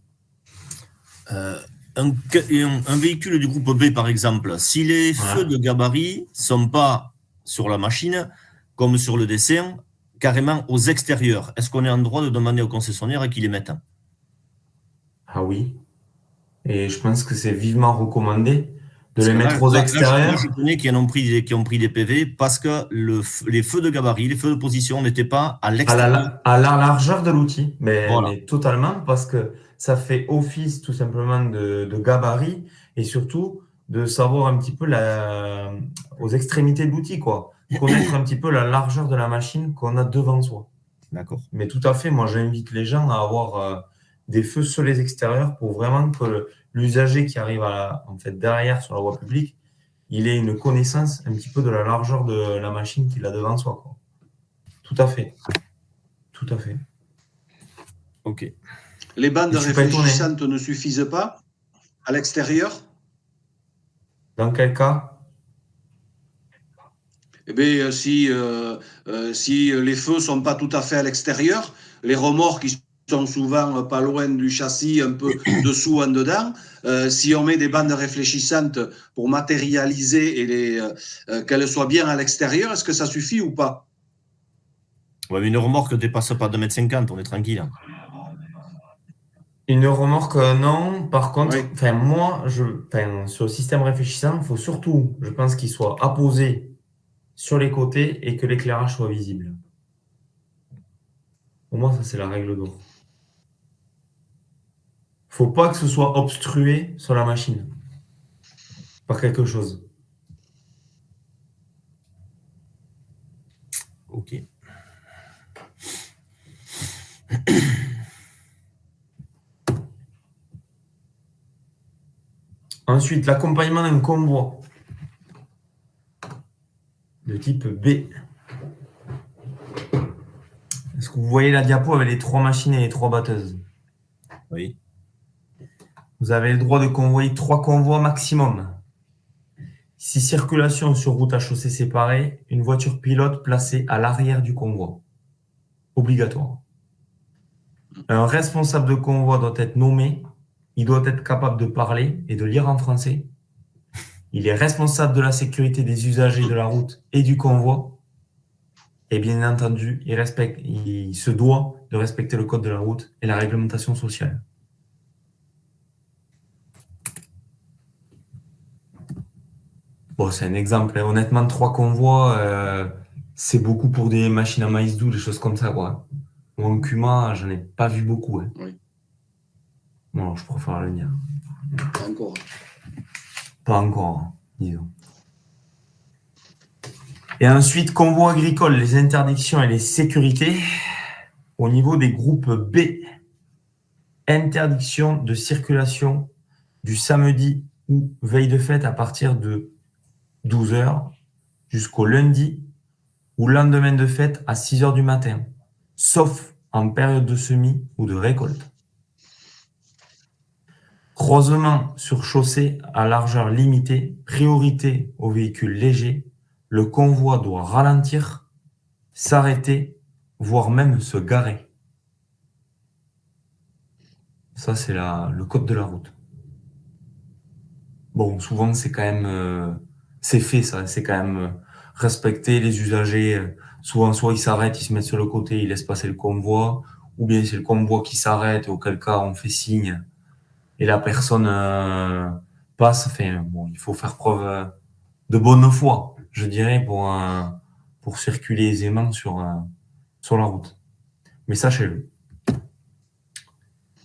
Un véhicule du groupe B, par exemple, si les feux de gabarit ne sont pas sur la machine, comme sur le dessin, carrément aux extérieurs, est-ce qu'on est en droit de demander au concessionnaire qu'ils les mettent? Ah oui. Et je pense que c'est vivement recommandé de les mettre aux extérieurs. Je connais qui ont pris des PV parce que les feux de gabarit, les feux de position n'étaient pas à l'extérieur. À la largeur de l'outil, Voilà. mais totalement, parce que ça fait office tout simplement de gabarit et surtout de savoir un petit peu aux extrémités de l'outil, quoi. Connaître un petit peu la largeur de la machine qu'on a devant soi. D'accord. Mais tout à fait, moi j'invite les gens à avoir des feux sur les extérieurs pour vraiment que l'usager qui arrive en fait, derrière sur la voie publique, il ait une connaissance un petit peu de la largeur de la machine qu'il a devant soi, quoi. Tout à fait. Tout à fait. Ok. Les bandes réfléchissantes ne suffisent pas à l'extérieur? Dans quel cas? Eh bien, si les feux ne sont pas tout à fait à l'extérieur, les remorques qui sont souvent pas loin du châssis, un peu dessous, en dedans, si on met des bandes réfléchissantes pour matérialiser et qu'elles soient bien à l'extérieur, est-ce que ça suffit ou pas? Ouais, mais une remorque ne dépasse pas 2,50 m, on est tranquille. Une remorque, non. Par contre, Oui. moi, sur le système réfléchissant, il faut surtout, je pense, qu'il soit apposé sur les côtés et que l'éclairage soit visible. Pour moi, ça, c'est la règle d'or. Il ne faut pas que ce soit obstrué sur la machine par quelque chose. Ok. Ensuite, l'accompagnement d'un convoi de type B. Est-ce que vous voyez la diapo avec les 3 machines et les 3 batteuses? Oui. Vous avez le droit de convoyer 3 convois maximum. Si circulation sur route à chaussée séparée, une voiture pilote placée à l'arrière du convoi. Obligatoire. Un responsable de convoi doit être nommé. Il doit être capable de parler et de lire en français. Il est responsable de la sécurité des usagers de la route et du convoi. Et bien entendu, il se doit de respecter le code de la route et la réglementation sociale. Bon, c'est un exemple. Honnêtement, 3 convois, c'est beaucoup pour des machines à maïs doux, des choses comme ça, quoi. Moi, en Cuma, j'en ai pas vu beaucoup. Hein. Oui. Bon, je préfère le dire. Pas encore. Pas encore, disons. Et ensuite, convoi agricole, les interdictions et les sécurités. Au niveau des groupes B, interdiction de circulation du samedi ou veille de fête à partir de 12 h jusqu'au lundi ou lendemain de fête à 6 h du matin, sauf en période de semis ou de récolte. Croisement sur chaussée à largeur limitée, priorité aux véhicules légers. Le convoi doit ralentir, s'arrêter, voire même se garer. Ça, c'est le code de la route. Bon, souvent, c'est quand même... c'est fait, ça. C'est quand même respecter les usagers. Souvent, soit ils s'arrêtent, ils se mettent sur le côté, ils laissent passer le convoi, ou bien c'est le convoi qui s'arrête, auquel cas on fait signe, et la personne passe. Enfin, bon, il faut faire preuve de bonne foi, je dirais, pour circuler aisément sur la route. Mais sachez-le.